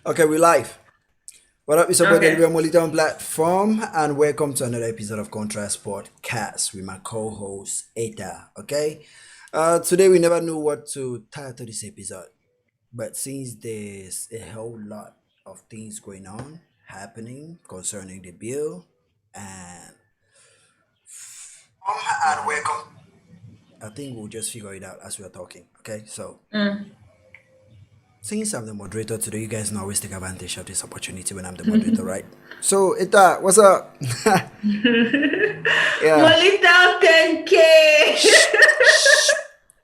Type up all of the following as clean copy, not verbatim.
Okay, we live. What up? It's your boy the Okay. Liby Moliton platform, and welcome to another episode of Contrast Podcast with my co-host Eta. Okay, today we never knew what to title this episode, but since there's a whole lot of things going on happening concerning the bill, and And uh, welcome. I think we'll just figure it out as we are talking. Okay, so Mm. since I'm the moderator today, you guys know I always take advantage of this opportunity when I'm the moderator, right? So, Ita, what's up? Yeah. Molita 10K. Shh,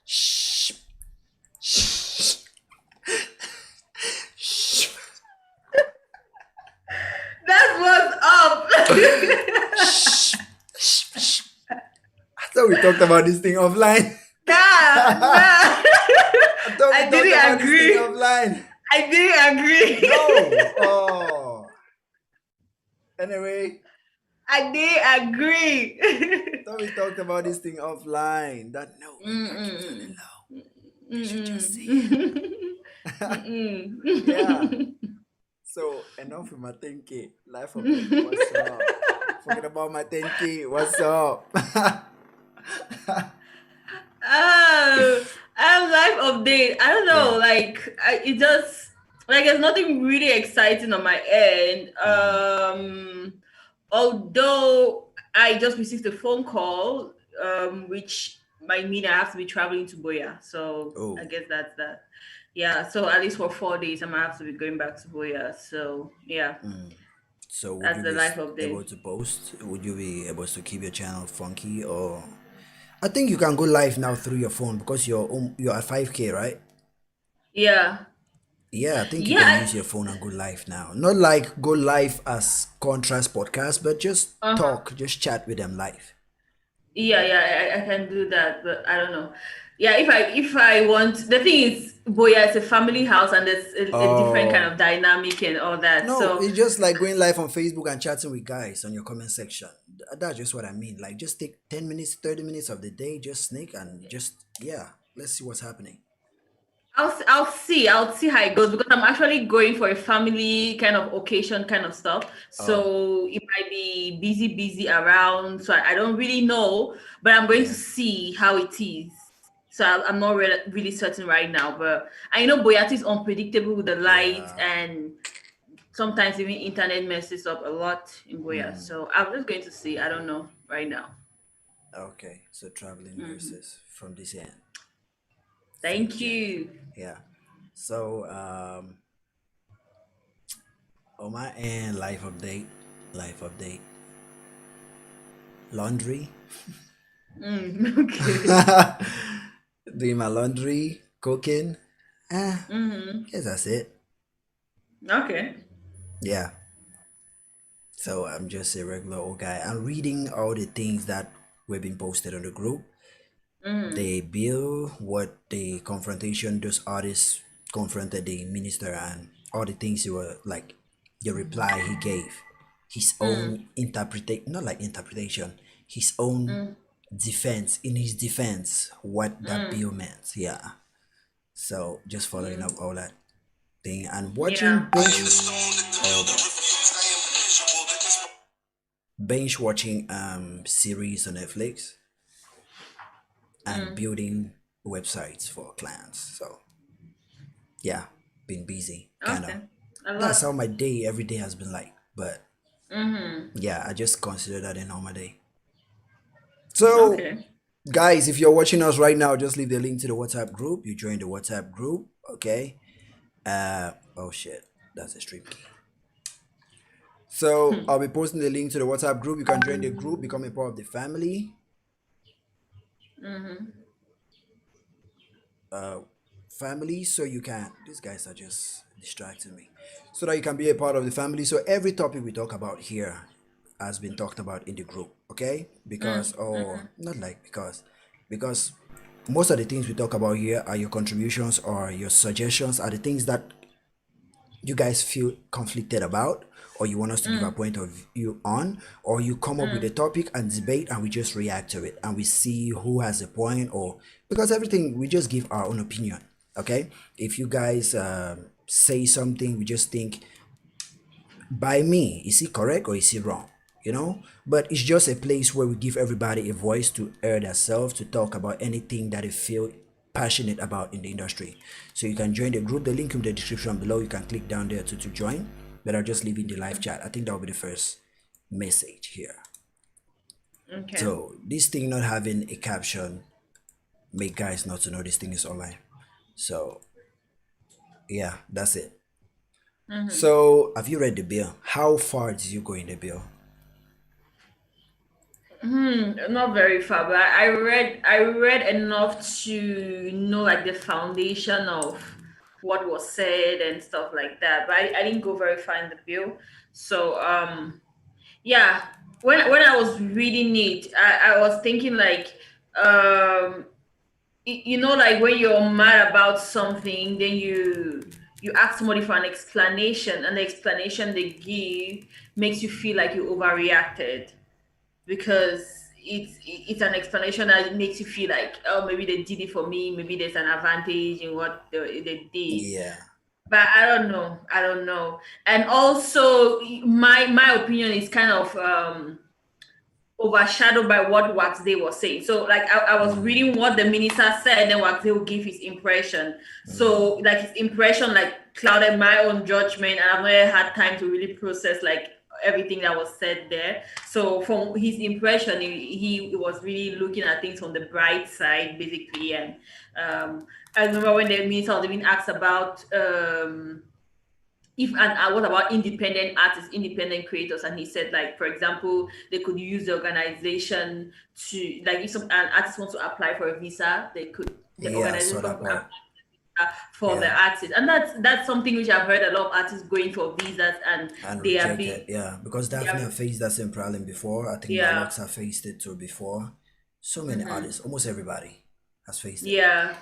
shh, shh, shh, shh, That's what's up. shh, shh. I thought we talked about this thing offline. Nah, nah. I thought we I talked about didn't this thing agree. offline. I didn't No. agree. Oh. Anyway, I didn't I agree. thought we talked about this thing offline. That no, we can't keep it on the Mm-mm. low. We should just say Mm-mm. it. Yeah. Mm-mm. So enough with my 10K. Life update. What's up? Forget about my 10K. What's up? Oh, I'm live update. I don't know, Yeah. it just there's nothing really exciting on my end. Hmm. Although I just received a phone call, which might mean I have to be traveling to Boya. So I Oh. guess that's that. Yeah, so at least for 4 days, I'm gonna have to be going back to Boya. So yeah, Mm. So would that's you the be life able update. to post? Would you be able to keep your channel funky or? I think you can go live now through your phone because you're at 5K, right? Yeah, Yeah, I think you can yeah. use your phone and go live now. Not like go live as contrast podcast, but just Uh-huh. talk, just chat with them live. Yeah, yeah, I can do that, but I don't know. Yeah, if I want, the thing is, Boya is a family house, and there's a different kind Oh. of dynamic and all that. No, So it's just like going live on Facebook and chatting with guys on your comment section. That's just what I mean. Like, just take 10 minutes, 30 minutes of the day, just sneak and just, yeah, let's see what's happening. I'll see how it goes, because I'm actually going for a family kind of occasion kind of stuff. Oh, So it might be busy around. So I don't really know, but I'm going to yeah. see how it is. So I'm not really certain right now, but I know Boyati is unpredictable with the light, Yeah. and sometimes even internet messes up a lot in Goya. Mm, So I'm just going to see. I don't know right now. okay. So, traveling Hmm. versus from this end. Safe Thank journey. you. Yeah. So, on my end, life update, life update, laundry. Okay. Doing my laundry, cooking. Hmm. Guess that's it. Okay. Yeah. So I'm just a regular old guy. I'm reading all the things that were being posted on the group. Hmm. The bill, what the confrontation those artists confronted the minister and all the things he were like the reply he gave. His Mm. own interpretation, not like interpretation, his own Mm. defense, in his defense, what that Mm. bill meant. Yeah. So just following up Mm. all that thing and Yeah. watching binge watching series on Netflix and Mm. building websites for clients. So yeah, been busy kind of. Okay. A That's lot. how my day every day has been like. But Mm-hmm. yeah, I just consider that a normal day. So Okay. guys, if you're watching us right now, just leave the link to the WhatsApp group. You join the WhatsApp group, okay? Oh shit, that's a stream key. So I'll be posting the link to the WhatsApp group. You can join the group, become a part of the family. Mm-hmm. Uh, family, so you can. These guys are just distracting me. So that you can be a part of the family. So every topic we talk about here has been talked about in the group, okay? Because, Mm. or Mm-hmm. not like because most of the things we talk about here are your contributions or your suggestions, are the things that you guys feel conflicted about, or you want us to give a Mm. point of view on, or you come up with a Mm. topic and debate and we just react to it and we see who has a point, or because everything we just give our own opinion. Okay, if you guys say something, we just think, by me, is he correct or is he wrong? But it's just a place where we give everybody a voice to air themselves, to talk about anything that they feel passionate about in the industry. So you can join the group. The link in the description below. You can click down there to join. But I'll just leave in the live chat. I think that will be the first message here. Okay. So this thing not having a caption make guys not to know this thing is online. So yeah, that's it. So have you read the bill? How far did you go in the bill? Not very far, but I read enough to know like the foundation of what was said and stuff like that. But I didn't go very far in the bill. So yeah, when I was reading it, I was thinking like like when you're mad about something, then you ask somebody for an explanation, and the explanation they give makes you feel like you overreacted because it's an explanation that makes you feel like, oh, maybe they did it for me, maybe there's an advantage in what they did. Yeah, But I don't know. And also my opinion is kind of overshadowed by what Waxday was saying. So like I was reading what the minister said, then Waxday would give his impression. So like his impression like clouded my own judgment, and I've never had time to really process like everything that was said there. So from his impression, he was really looking at things from the bright side, basically. And I remember when the minister was being asked about if and what about independent artists, independent creators, and he said like, for example, they could use the organization to, like, if an artist wants to apply for a visa, the yeah, I organization saw can that apply part. for the Yeah, artist. And that's something which I've heard a lot of artists going for visas, and and they are rejected. being Yeah, because they Daphne are have faced that same problem before. I think yeah. Malox have faced it too before. So many artists, almost everybody has faced it. Yeah.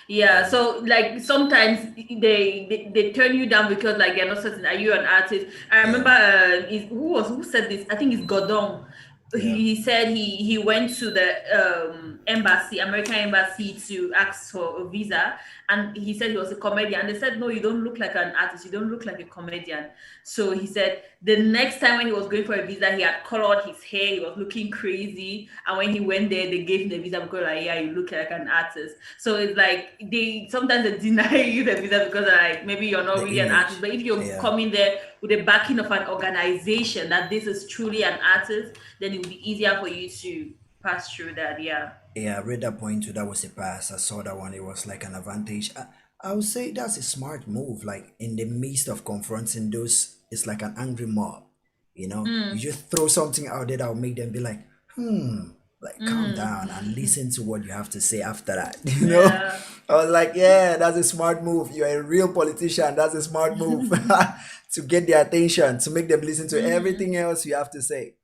Yeah. And So like sometimes they turn you down because like they're not certain, are you an artist? I remember yeah, who said this? I think it's Godon. yeah, He said he went to the embassy, American embassy, to ask for a visa, and he said he was a comedian. And they said, no, you don't look like an artist, you don't look like a comedian. So he said the next time when he was going for a visa, he had colored his hair, he was looking crazy. And when he went there, they gave him the visa because like, yeah, you look like an artist. So it's like they sometimes they deny you the visa because like maybe you're not the really an artist. image. But if you're Yeah, coming there with the backing of an organization that this is truly an artist, then it will be easier for you to pass through that. Yeah. yeah, I read that point too. That was a pass. I saw that one. It was like an advantage. I would say that's a smart move. Like in the midst of confronting those, it's like an angry mob. You just throw something out there that will make them be like, like calm down and listen to what you have to say after that. Yeah. I was like, yeah, that's a smart move. You're a real politician. That's a smart move to get their attention, to make them listen to everything else you have to say.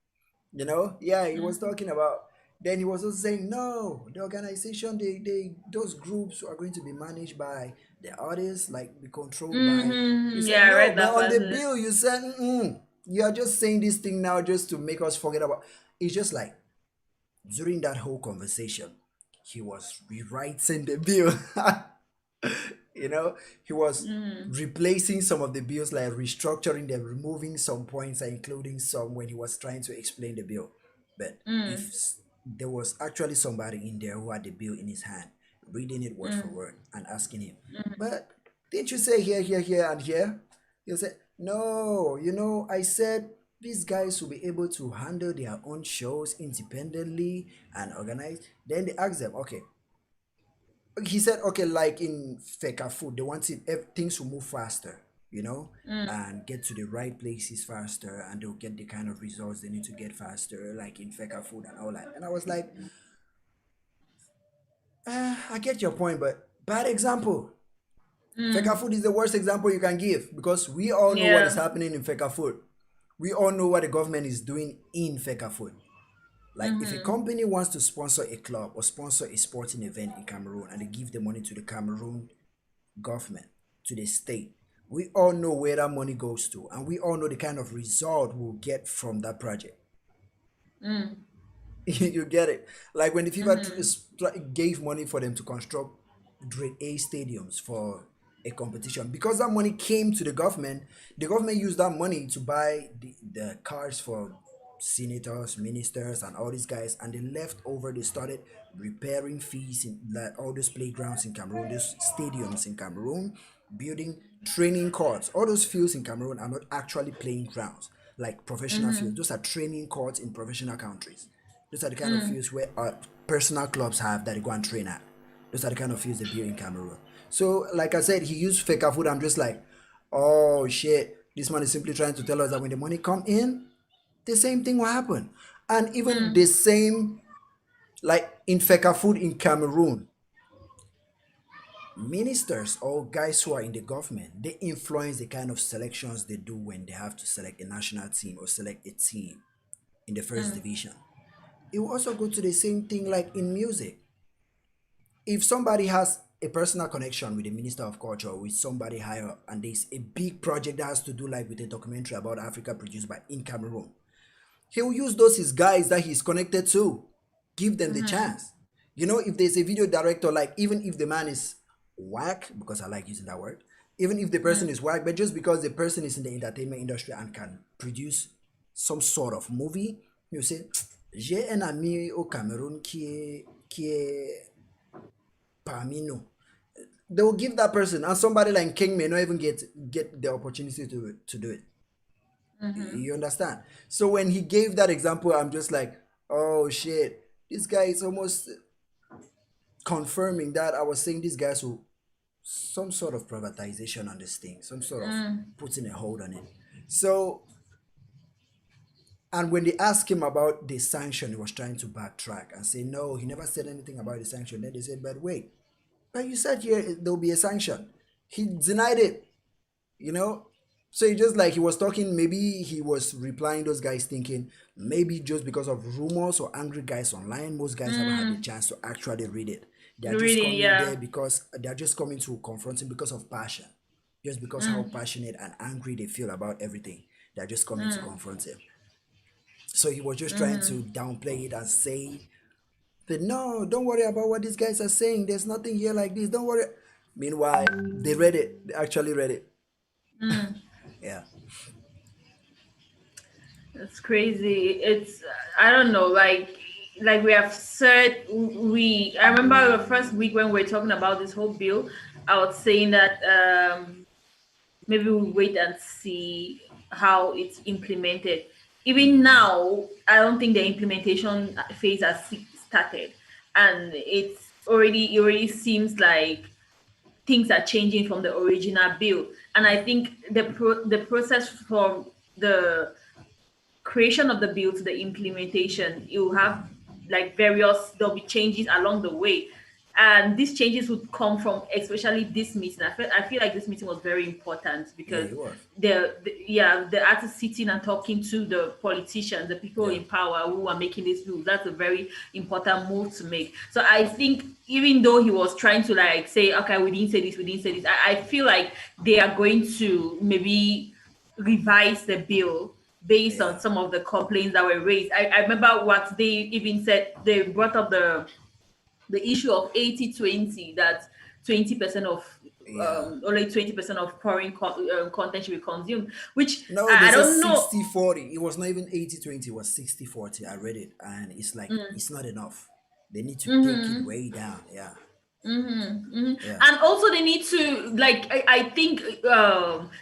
Yeah, he was talking about, then he was also saying, no, the organization, they those groups are going to be managed by the artists, like be controlled by. He said Yeah, I no, read but that on the passage. bill you said, you are just saying this thing now just to make us forget about. It's just like during that whole conversation he was rewriting the bill. you know he was replacing some of the bills, like restructuring them, removing some points and including some when he was trying to explain the bill. But if there was actually somebody in there who had the bill in his hand, reading it word for word and asking him, but didn't you say here, here, here, and here? He'll say, no, I said these guys will be able to handle their own shows independently and organize. Then they ask them, okay, he said, okay, like in Feka food, they wanted things to move faster, and get to the right places faster, and they'll get the kind of results they need to get faster, like in Feka food and all that. And I was like, I get your point, but bad example. Feka food is the worst example you can give because we all know what is Yeah. happening in Feka food. We all know what the government is doing in Feka food. Like if a company wants to sponsor a club or sponsor a sporting event in Cameroon and they give the money to the Cameroon government, to the state, we all know where that money goes to, and we all know the kind of result we'll get from that project. You get it? Like when the FIFA gave money for them to construct grade A stadiums for a competition because that money came to the government. The government used that money to buy the cars for senators, ministers, and all these guys, and the leftover they started repairing fees in like all those playgrounds in Cameroon, those stadiums in Cameroon, building training courts. All those fields in Cameroon are not actually playing grounds like professional fields. Those are training courts in professional countries. Those are the kind of fields where personal clubs have that they go and train at. Those are the kind of fields they build in Cameroon. So, like I said, he used fake food. I'm just like, oh shit, this man is simply trying to tell us that when the money come in, the same thing will happen. And even the same, like in feka food in Cameroon, ministers or guys who are in the government, they influence the kind of selections they do when they have to select a national team or select a team in the first division. It will also go to the same thing like in music. If somebody has a personal connection with the minister of culture or with somebody higher up, and there's a big project that has to do like with a documentary about Africa produced by in Cameroon, he'll use those his guys that he's connected to, give them the chance. You know, if there's a video director, like even if the man is whack, because I like using that word, even if the person is whack, but just because the person is in the entertainment industry and can produce some sort of movie, you say, j'ai un ami au Cameroun qui est parmi nous. They will give that person, and somebody like King may not even get the opportunity to do it. You understand? So when he gave that example, I'm just like, oh shit, this guy is almost confirming that I was saying these guys will some sort of privatization on this thing, some sort of putting a hold on it. So, and when they asked him about the sanction, he was trying to backtrack and say, no, he never said anything about the sanction. Then they said, but wait, but you said here there'll be a sanction. He denied it, you know? So it just like he was talking, maybe he was replying those guys thinking, maybe just because of rumors or angry guys online, most guys haven't had the chance to actually read it. They are just Really, coming there yeah. because they are just coming to confront him because of passion. Just because how passionate and angry they feel about everything. They're just coming to confront him. So he was just trying to downplay it and say that no, don't worry about what these guys are saying. There's nothing here like this. Don't worry. Meanwhile, they read it. They actually read it. Yeah. It's crazy. It's I don't know, like we have said, we I remember the first week when we were talking about this whole bill, I was saying that maybe we'll wait and see how it's implemented. Even now, I don't think the implementation phase has started, and it already seems like things are changing from the original bill. And I think the process from the creation of the bill to the implementation, you have like there'll be changes along the way. And these changes would come from especially this meeting. I feel like this meeting was very important Yeah, because it was. the artists sitting and talking to the politicians, the people Yeah. in power who are making these rules, that's a very important move to make. So I think even though he was trying to like say, okay, we didn't say this, I feel like they are going to maybe revise the bill based on Yeah. some of the complaints that were raised. I remember what they even said. They brought up the issue of 80/20, that 20% of Yeah. only 20% of foreign content should be consumed, which No, they I said don't know. 60/40. It was not even 80/20. It was 60/40. I read it and it's like, it's not enough. They need to take it way down. Yeah. Yeah. And also they need to like I think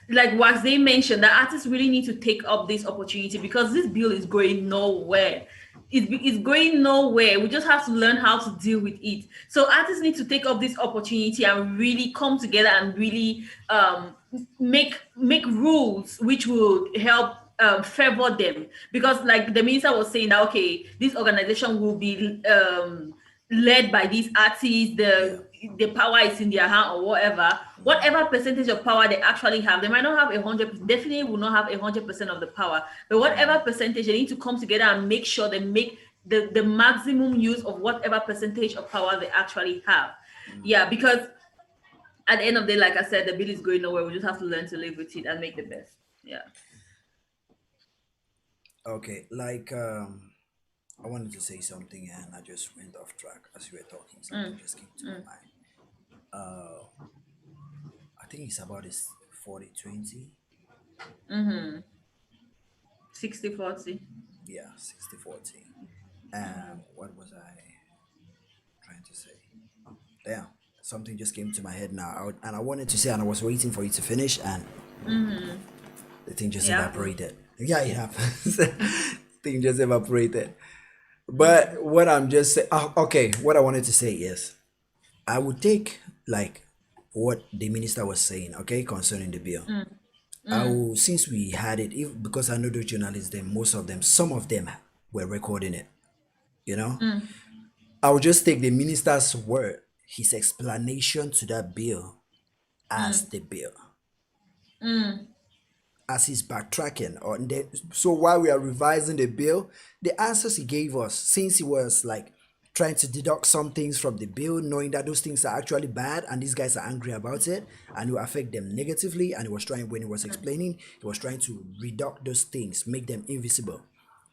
like what they mentioned, that artists really need to take up this opportunity because this bill is going nowhere. It's going nowhere. We just have to learn how to deal with it. So artists need to take up this opportunity and really come together and really make rules which will help favor them. Because like the minister was saying that okay, this organization will be led by these artists, Yeah. the power is in their hand or whatever percentage of power they actually have. They might not have 100%, definitely will not have 100% of the power, but whatever percentage, they need to come together and make sure they make the maximum use of whatever percentage of power they actually have. Yeah, because at the end of the day, like I said, the bill is going nowhere. We just have to learn to live with it and make the best. Yeah. Okay. I wanted to say something and I just went off track as you were talking. Something just came to my mind. I think it's about this 40-20. Mm-hmm. 60-40. Yeah, 60-40. And what was I trying to say? Damn, something just came to my head now. And I wanted to say, and I was waiting for you to finish, and Mm-hmm. the thing just It happens. evaporated. Yeah, it happens. Thing just evaporated. Mm. But what I'm just saying, okay, what I wanted to say is, I would take like what the minister was saying, okay, concerning the bill. I Mm. will, since we had it, if because I know the journalists, then most of them, some of them were recording it, you know. Mm. I will just take the minister's word, his explanation to that bill as Mm. the bill, Mm. as he's backtracking on the, so while we are revising the bill, the answers he gave us, since he was like trying to deduct some things from the bill, knowing that those things are actually bad and these guys are angry about it and it will affect them negatively, and he was trying, when he was explaining, he was trying to reduct those things, make them invisible.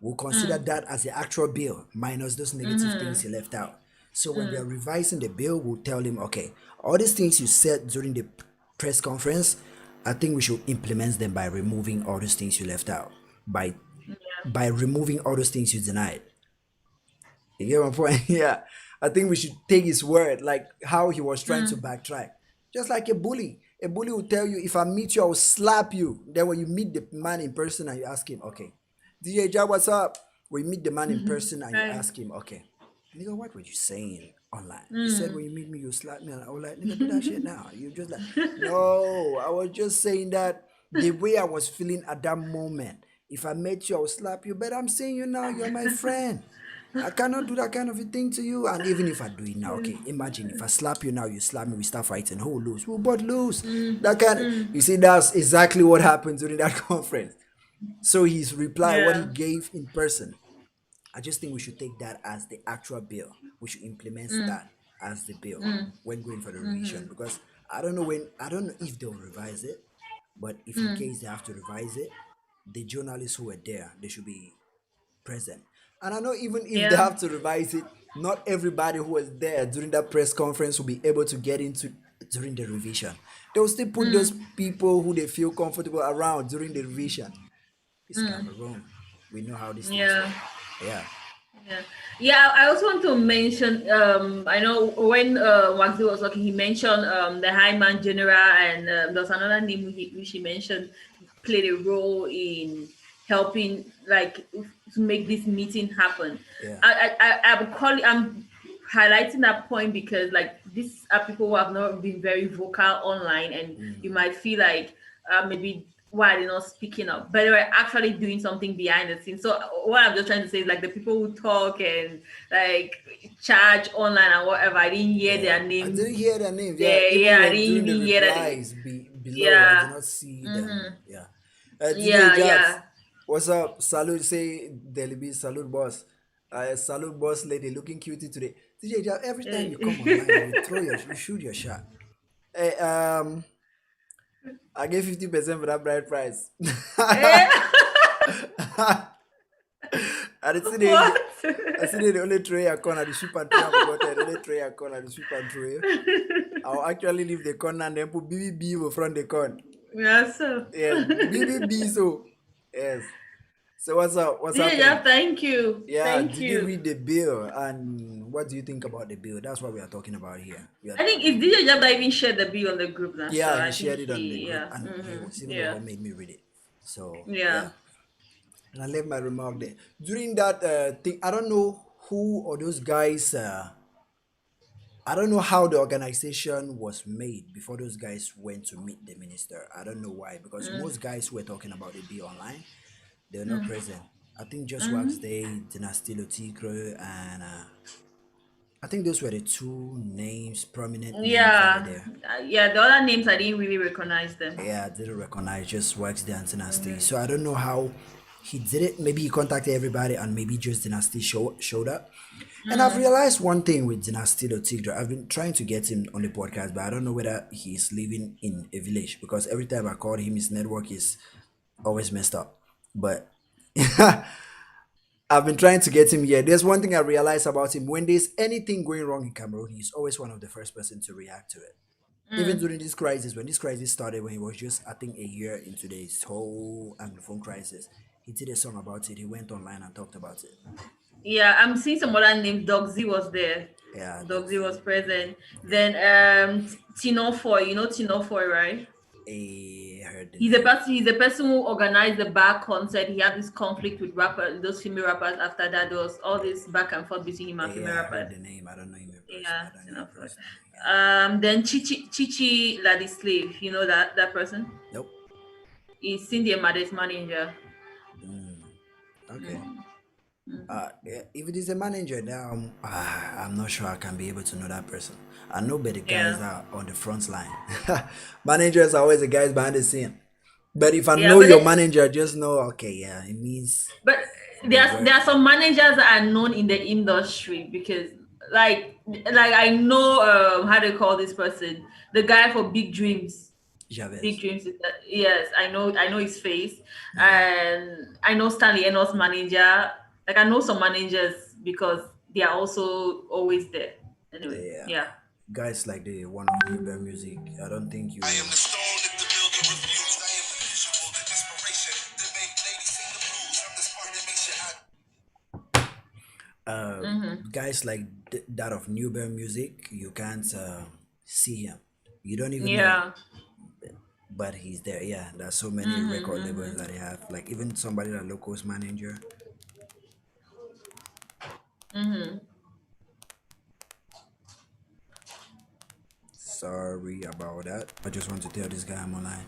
We'll consider Mm. that as the actual bill minus those negative things Mm. he left out. So when we are Mm. revising the bill, we'll tell him, okay, all these things you said during the press conference, I think we should implement them by removing all those things you left out, by Yeah. removing all those things you denied. You get my point? Yeah. I think we should take his word, like how he was trying to Mm. backtrack. Just like a bully. A bully will tell you, if I meet you, I will slap you. Then when you meet the man in person and you ask him, okay, DJ Jab, what's up? We meet the man in person and you Right. ask him, okay, nigga, what were you saying online? You said Mm. when you meet me, you slap me. And I was like, nigga, do that shit now. You just like, no, I was just saying that the way I was feeling at that moment. If I met you, I will slap you. But I'm saying you now, you're my friend. I cannot do that kind of a thing to you. And even if I do it now, okay, imagine if I slap you now, you slap me, we start fighting. Who will lose? We'll both lose. Mm. That kind of, Mm. you see, that's exactly what happened during that conference. So his reply, what he Yeah. gave in person, I just think we should take that as the actual bill. We should implement Mm. that as the bill Mm. when going for the revision, Mm-hmm. because I don't know if they'll revise it, but if in Mm. case they have to revise it, the journalists who were there, they should be present. And I know even if they Yeah. have to revise it, not everybody who was there during that press conference will be able to get into during the revision. They'll still put those Mm. people who they feel comfortable around during the revision. It's Mm. Cameroon. We know how these things Yeah. work. Yeah. Yeah, yeah. I also want to mention. I know when Waxy was talking, he mentioned the High Man General, and there's another name which he mentioned played a role in helping, like, to make this meeting happen. Yeah. I'm highlighting that point because, like, these are people who have not been very vocal online, and you Mm. might feel like maybe why they're not speaking up, but they were actually doing something behind the scenes. So what I'm just trying to say is, like, the people who talk and like charge online and whatever, I didn't hear Yeah. their I name didn't hear their names. Yeah. there. Even Yeah, I when didn't during the even hear that. replies below, I did Yeah. not see them. Mm-hmm. Yeah. DJ Yeah, Jabs, yeah. what's up? Salute, say Delibi, salute boss. Salute boss lady, looking cutie today. DJ Jabs, every time you come online, you shoot your shot. Hey, I gave 50% for that bride price. Eh, And it's what? I see the only tray I corner the ship and tray I forgot the only tray I corner the ship and tray. I'll actually leave the corner and then put BBB over front the con. Yeah, so. Yes, BBB so. Yes. So what's up? What's DJ, yeah, happening? thank you. Yeah, Thank did you you. read the bill and what do you think about the bill? That's what we are talking about here. We are, I think it's DJ Jab that even shared the bill on the group now, so yeah, he I think shared it on the he, group yeah. and he Mm-hmm. was even the one Yeah. who made me read it. So Yeah. yeah. And I left my remark there. During that thing, I don't know who or those guys I don't know how the organization was made before those guys went to meet the minister. I don't know why, because Mm. most guys who were talking about the bill online, they were not Mm. present. I think just Wax Mm-hmm. Day, Dynasty Tigre, and I think those were the two names, prominent names that were Yeah. there. Yeah, the other names I didn't really recognize them. Yeah, I didn't recognize just Wax Day and Dynasty. Mm-hmm. So I don't know how he did it. Maybe he contacted everybody and maybe just Dynasty showed up. And I've Mm. realized one thing with Dynasty Tigre. I've been trying to get him on the podcast, but I don't know whether he's living in a village because every time I call him, his network is always messed up. But I've been trying to get him here. There's one thing I realized about him. When there's anything going wrong in Cameroon, he's always one of the first person to react to it. Even Mm. during this crisis, when this crisis started, when he was just, I think, a year into this whole Anglophone crisis, he did a song about it. He went online and talked about it. Yeah, I'm seeing some other names. Dog Z was there. Yeah, Dog Z was Doxy. present. Yeah, Then Tino Foy, you know Tino Foy, right? I heard the He's a name. person. He's a person who organized the bar concert. He had this conflict with rappers, those female rappers. After that, there was all this back and forth between him and female Yeah, I rappers. heard the name. I don't know him in person. Yeah, I don't know Tino him Foy. personally. Yeah. Then Chichi Ladislave, you know that person. Nope. He's Cindy Amade's manager. Mm, okay. Mm, mhm. If it is a manager, now I'm not sure I can be able to know that person. I know, but the guys Yeah, are on the front line. Managers are always the guys behind the scene. But if I yeah, know your manager, just know, okay, yeah, it means but they there work. are some managers that are known in the industry because like I know how they call this person, the guy for Big Dreams. Big Chavez. Dreams is that, yes, I know his face, Mm, and I know Stanley Enos manager. Like I know some managers because they are also always there. Anyway, yeah. yeah. Guys like the one of New Bear Music, I don't think you. I am the stone that the builder refused. I am the visual, the inspiration that make ladies sing the blues. I'm the spark that makes your eye. uh, Mm-hmm. Guys like that of New Bear Music, you can't see him. You don't even know him, Yeah. but he's there. Yeah, there's so many Mm-hmm. record labels Mm-hmm. that they have. Like even somebody that Locos manager. Mm-hmm. Sorry about that. I just want to tell this guy I'm online.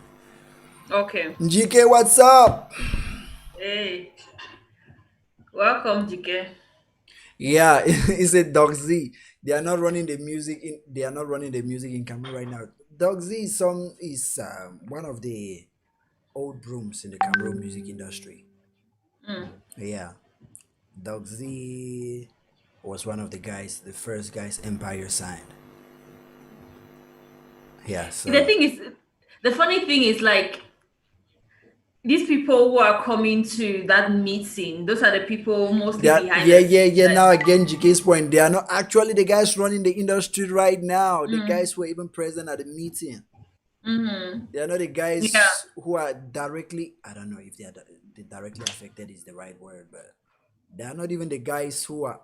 Okay. GK, what's up? Hey, welcome, Jike. Yeah, it's a Dog Z. They are not running the music in. They are not running the music in Cameroon right now. Dog Z is one of the old brooms in the Cameroon music industry. Mm. Yeah, Dog Z was one of the guys, the first guys Empire signed. Yeah, The so thing is, the funny thing is like these people who are coming to that meeting, those are the people mostly that, behind yeah, the yeah, scenes. yeah. Like, Now again, GK's point, they are not actually the guys running the industry right now. The mm, guys who were even present at the meeting. mm-hmm. They are not the Yeah. guys who are directly. I don't know if they are directly affected is the right word, but they are not even the guys who are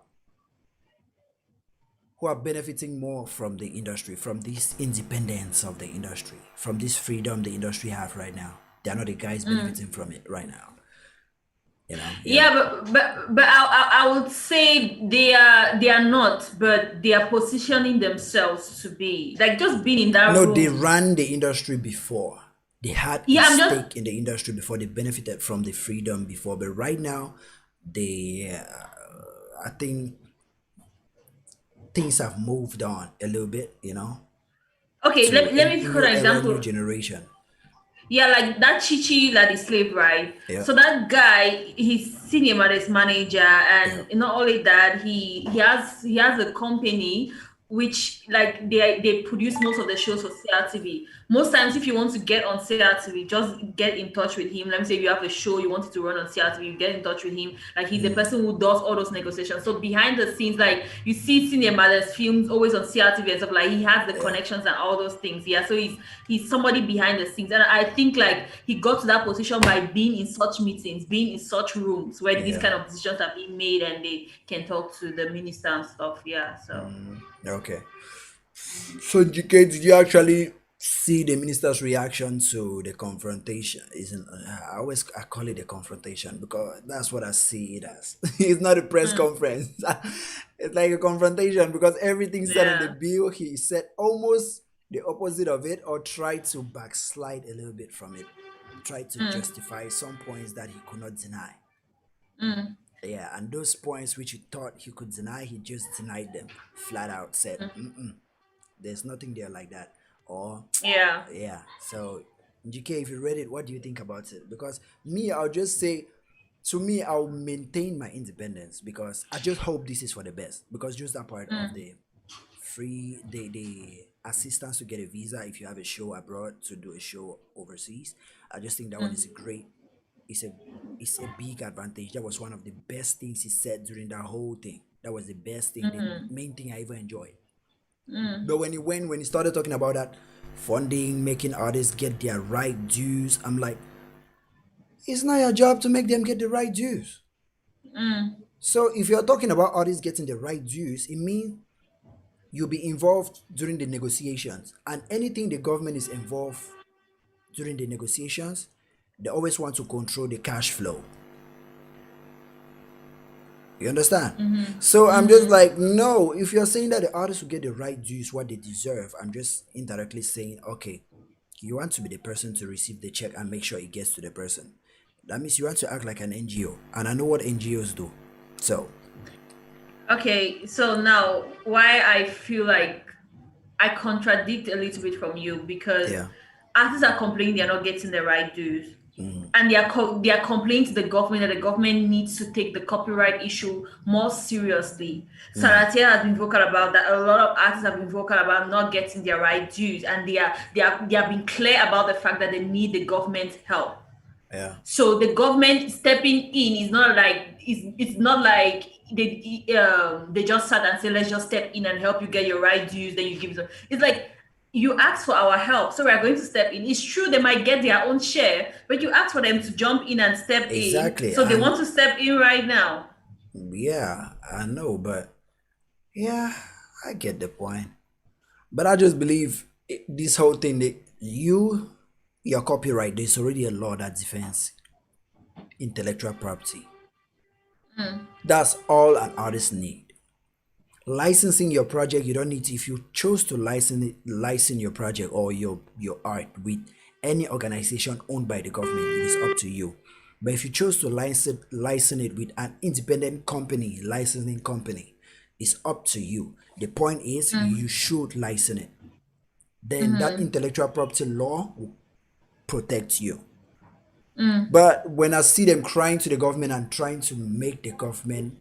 benefiting more from the industry, from this independence of the industry, from this freedom the industry have right now. They are not the guys Mm. benefiting from it right now. Yeah. Yeah, but I would say they are not, but they are positioning themselves to be like just being in that No, they room. ran the industry before. They had a Yeah, I'm just stake in the industry before. They benefited from the freedom before, but right now, they, I think things have moved on a little bit. okay. To Let a me take an new era, new example. generation. Yeah, like that Chichi like the slave, right? Yeah, So that guy, he's senior manager's manager, yeah, and not only that, he has a company which like they produce most of the shows for CRTV. Most times, if you want to get on CRTV, just get in touch with him. Let me say if you have a show you wanted to run on CRTV, you get in touch with him. Like he's the person who does all those negotiations. So behind the scenes, like you see senior mother's films always on CRTV and stuff. Like he has the yeah, connections and all those things. Yeah, so he's somebody behind the scenes, and I think like he got to that position by being in such meetings, being in such rooms where these yeah. kind of decisions are being made, and they can talk to the minister and stuff. Yeah, so. Okay. So, GK, did you actually see the minister's reaction to the confrontation? Isn't I call it a confrontation because that's what I see it as. It's not a press Mm, conference. It's like a confrontation because everything said on the yeah. bill, he said almost the opposite of it or tried to backslide a little bit from it. Tried to Mm, justify some points that he could not deny. mm, Yeah, and those points which he thought he could deny, he just denied them flat out. Said, mm, there's nothing there like that. Or yeah. yeah. So GK, if you read it, what do you think about it? Because me, I'll just say, to me, I'll maintain my independence because I just hope this is for the best. Because just that part of Mm, the free the assistance to get a visa if you have a show abroad to do a show overseas. I just think that one is a mm, great, it's a it's a big advantage. That was one of the best things he said during that whole thing. That was the best thing, the mm, main thing I ever enjoyed. mm, But when he started talking about that funding, making artists get their right dues. I'm like, it's not your job to make them get the right dues. So if you're talking about artists getting the right dues, it means you'll be involved during the negotiations. And anything the government is involved during the negotiations, they always want to control the cash flow. You understand? So I'm just like, no, if you're saying that the artists will get the right dues, what they deserve, I'm just indirectly saying, okay, you want to be the person to receive the check and make sure it gets to the person. That means you want to act like an NGO. And I know what NGOs do. So, Okay, so now why I feel like I contradict a little bit from you, because yeah. artists are complaining they're not getting the right dues. And they are complaining to the government that the government needs to take the copyright issue more seriously. Saratia has been vocal about that. A lot of artists have been vocal about not getting their right dues, and they are being clear about the fact that they need the government's help. Yeah. So the government stepping in is not like it's not like they just sat and said, let's just step in and help you get your right dues, then you give them. It's like, you ask for our help, so we are going to step in. It's true they might get their own share, but you ask for them to jump in and step in, Exactly. so they And want to step in right now. yeah, I know, but yeah, I get the point. But I just believe this whole thing that your copyright, there's already a law that defends intellectual property. That's all an artist need. Licensing your project, you don't need to. If you chose to license your project or your art with any organization owned by the government, it is up to you. But if you chose to license it with an independent company, licensing company, it's up to you. The point is, you should license it. Then that intellectual property law will protect you. But when I see them crying to the government and trying to make the government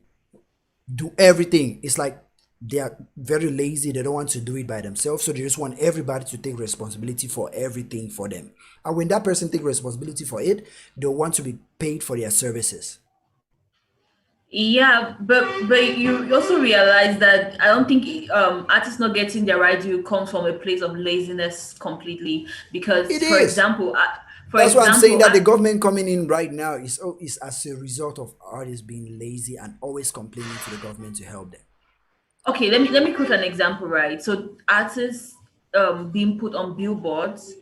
do everything, it's like they are very lazy. They don't want to do it by themselves, so they just want everybody to take responsibility for everything for them. And when that person take responsibility for it, they want to be paid for their services. Yeah, but you also realize that I don't think artists not getting their right due comes from a place of laziness completely. It Because, is. for That's why I'm saying example, that the government coming in right now is as a result of artists being lazy and always complaining to the government to help them. okay, let me quote an example, right? So artists being put on billboards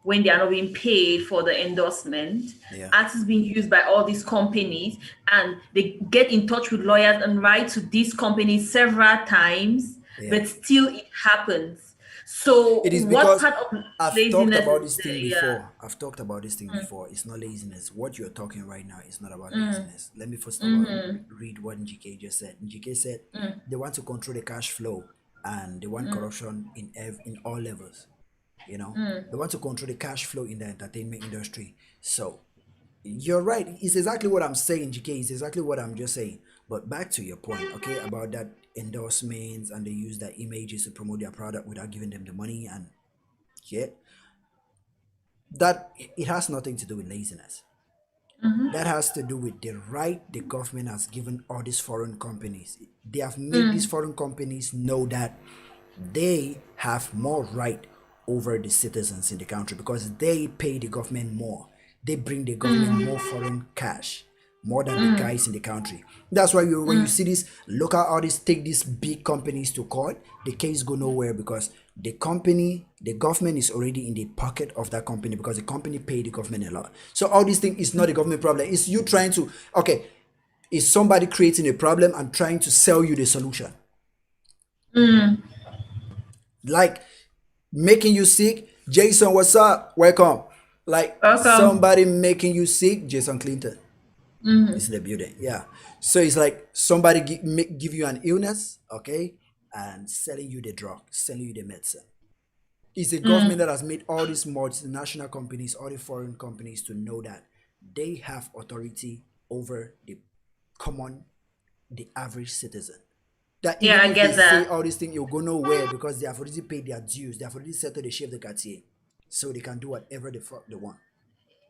when they are not being paid for the endorsement, Yeah. artists being used by all these companies, and they get in touch with lawyers and write to these companies several times, Yeah. but still it happens. So It is what because part of I've talked laziness about is this thing there? Yeah. before. I've talked about this thing before. It's not laziness. What you're talking right now is not about laziness. Let me first of all read what Njike just said. Njike said they want to control the cash flow and they want corruption in all levels. You know, they want to control the cash flow in the entertainment industry. So you're right. It's exactly what I'm saying, GK. It's exactly what I'm just saying. But back to your point, okay, about that endorsements and they use that images to promote their product without giving them the money and yeah, that it has nothing to do with laziness. That has to do with the right the government has given all these foreign companies. They have made these foreign companies know that they have more right over the citizens in the country because they pay the government more. They bring the government more foreign cash, more than the guys in the country. That's why when you see these local artists take these big companies to court, the case go nowhere because the government is already in the pocket of that company because the company pay the government a lot. So all these things is not a government problem. It's you trying to, okay, is somebody creating a problem and trying to sell you the solution. Like making you sick, Jason, what's up? Welcome. Like Welcome. somebody making you sick, Jason Clinton is in the building. Yeah. So it's like somebody give you an illness, okay, and selling you the drug, selling you the medicine. It's the government that has made all these multinational companies, all the foreign companies to know that they have authority over common, the average citizen. That Yeah, even I if they get say that. all these things, you'll go nowhere because they have already paid their dues. They have already settled the chef de quartier. So they can do whatever the fuck they want.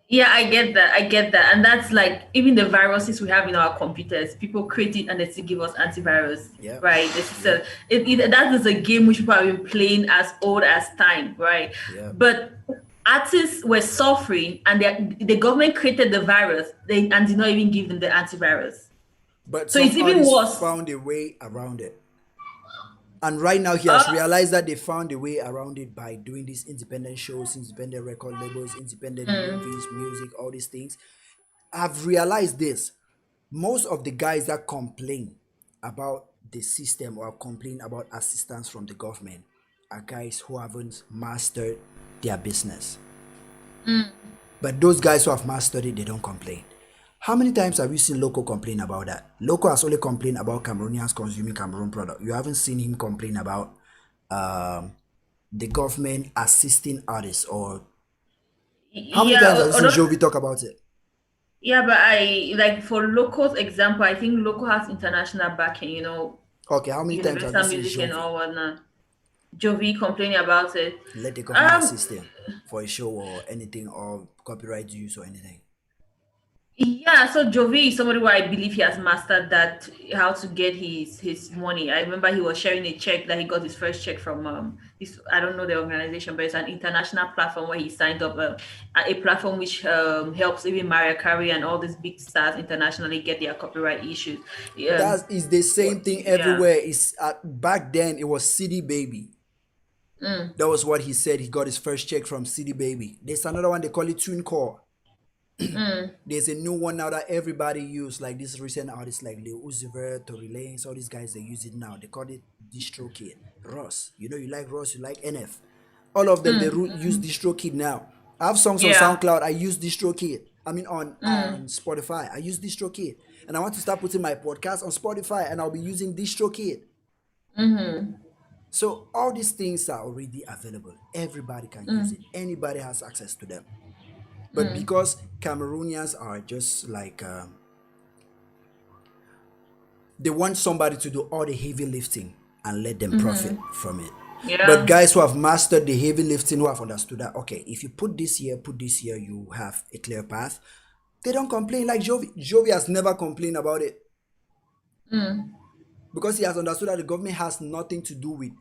Yeah, I get that. I get that. And that's like even the viruses we have in our computers, people create it and they still give us antivirus, Yep. right? This is Yep. that is a game which people have been playing as old as time, right? Yep. But artists were suffering and the government created the virus and did not even give them the antivirus. But So it's some even artists worse. found a way around it. And right now, he has Uh, realized that they found a way around it by doing these independent shows, independent record labels, independent movies, music, all these things. I've realized this. Most of the guys that complain about the system or complain about assistance from the government are guys who haven't mastered their business. But those guys who have mastered it, they don't complain. How many times have you seen Loco complain about that? Loco has only complained about Cameroonians consuming Cameroon product. You haven't seen him complain about um, the government assisting artists. Or how many times yeah, have you seen Jovi talk about it? yeah, but I like for Loco's example, I think Loco has international backing, Okay, how many times have you Universal seen Music and Jovi all whatnot. Jovi complaining about it. let the government Um, assist him for a show or anything or copyright use or anything? yeah, so Jovi is somebody where I believe he has mastered that how to get his money. I remember he was sharing a check that he got his first check from this I don't know the organization, but it's an international platform where he signed up a platform which helps even Mariah Carey and all these big stars internationally get their copyright issues. That is the same thing Yeah. everywhere. Is back then it was CD Baby. That was what he said. He got his first check from CD Baby. There's another one they call it Tune Core. There's a new one now that everybody use, like this recent artists like Lil Uzi Vert, Tory Lanez, all these guys they use it now. They call it DistroKid. Ross, you like Ross, you like NF. All of them they use DistroKid now. I have songs on Yeah. SoundCloud. I use DistroKid. I mean on Spotify. I use DistroKid, and I want to start putting my podcast on Spotify, and I'll be using DistroKid. So all these things are already available. Everybody can use it. Anybody has access to them. But because Cameroonians are just like they want somebody to do all the heavy lifting and let them profit from it. But Yeah. guys who have mastered the heavy lifting, who have understood that, okay, if you put this here, you have a clear path. They don't complain like Jovi. Jovi has never complained about it because he has understood that the government has nothing to do with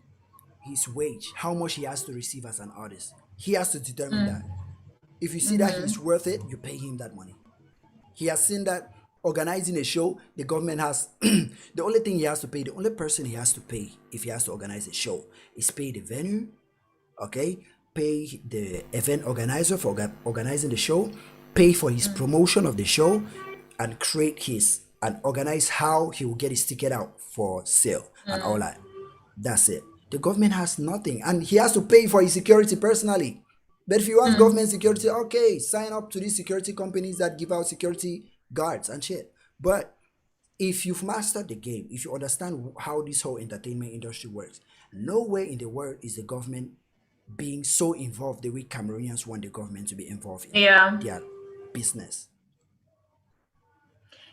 his wage, how much he has to receive as an artist. He has to determine that. If you see that he's worth it, you pay him that money. He has seen that organizing a show, the government has the only thing he has to pay, the only person he has to pay if he has to organize a show is pay the venue, okay, pay the event organizer for organizing the show, pay for his promotion of the show, and create his and organize how he will get his ticket out for sale and all that. That's it. The government has nothing, and he has to pay for his security personally. But if you want government security, okay, sign up to these security companies that give out security guards and shit. But if you've mastered the game, if you understand how this whole entertainment industry works, nowhere in the world is the government being so involved the way Cameroonians want the government to be involved in Yeah. their business.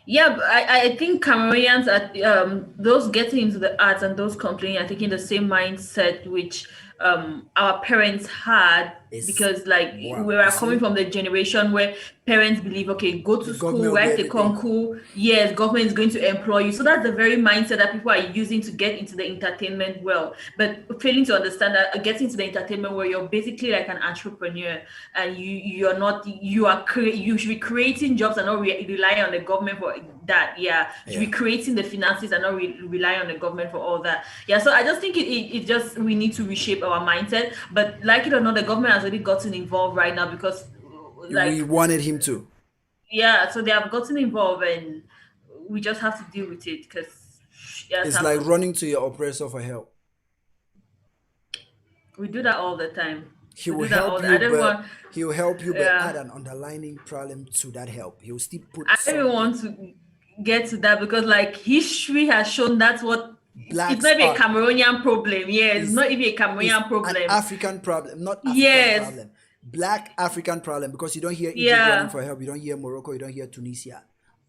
Yeah, but I think Cameroonians are those getting into the arts and those complaining are taking the same mindset which our parents had It's because like we wow. You were coming see, from the generation where parents believe okay go the to government school will do write a everything. concours, yes, government is going to employ you, so that's the very mindset that people are using to get into the entertainment world, but failing to understand that getting into the entertainment where you're basically like an entrepreneur and you're not you should be creating jobs and not relying on the government for that. Yeah, you should be Yeah. creating the finances and not rely on the government for all that. Yeah, so I just think it just we need to reshape our mindset, but like it or not the government has already gotten involved right now because We like wanted him to. yeah, so they have gotten involved and we just have to deal with it because it has It's like happened. running to your oppressor for help. We do that all the time. He We will do that help all you, I don't but want he will help you, but yeah, add an underlining problem to that help. He will still put I don't even something. want to get to that because like history has shown that's what it's Blacks not even a are Cameroonian problem. Yeah, it's is not even a is Cameroonian an problem. African problem, not African Yes. problem. Black African problem because you don't hear Egypt running Yeah. for help, you don't hear Morocco, you don't hear Tunisia.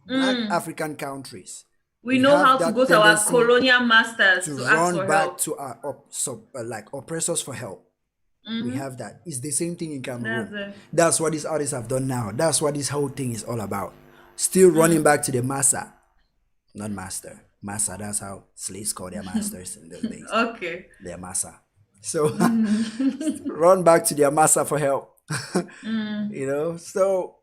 Black African countries, We we know have how to that go to our tendency colonial masters to to ask run for back help. to our like oppressors for help. We have that. It's the same thing in That's Cameroon. it. That's what these artists have done now. That's what this whole thing is all about. Still running Mm. back to the massa, not master. Massa, that's how slaves call their masters in those days. Okay. Their massa. So Mm. run back to their massa for help. Mm. So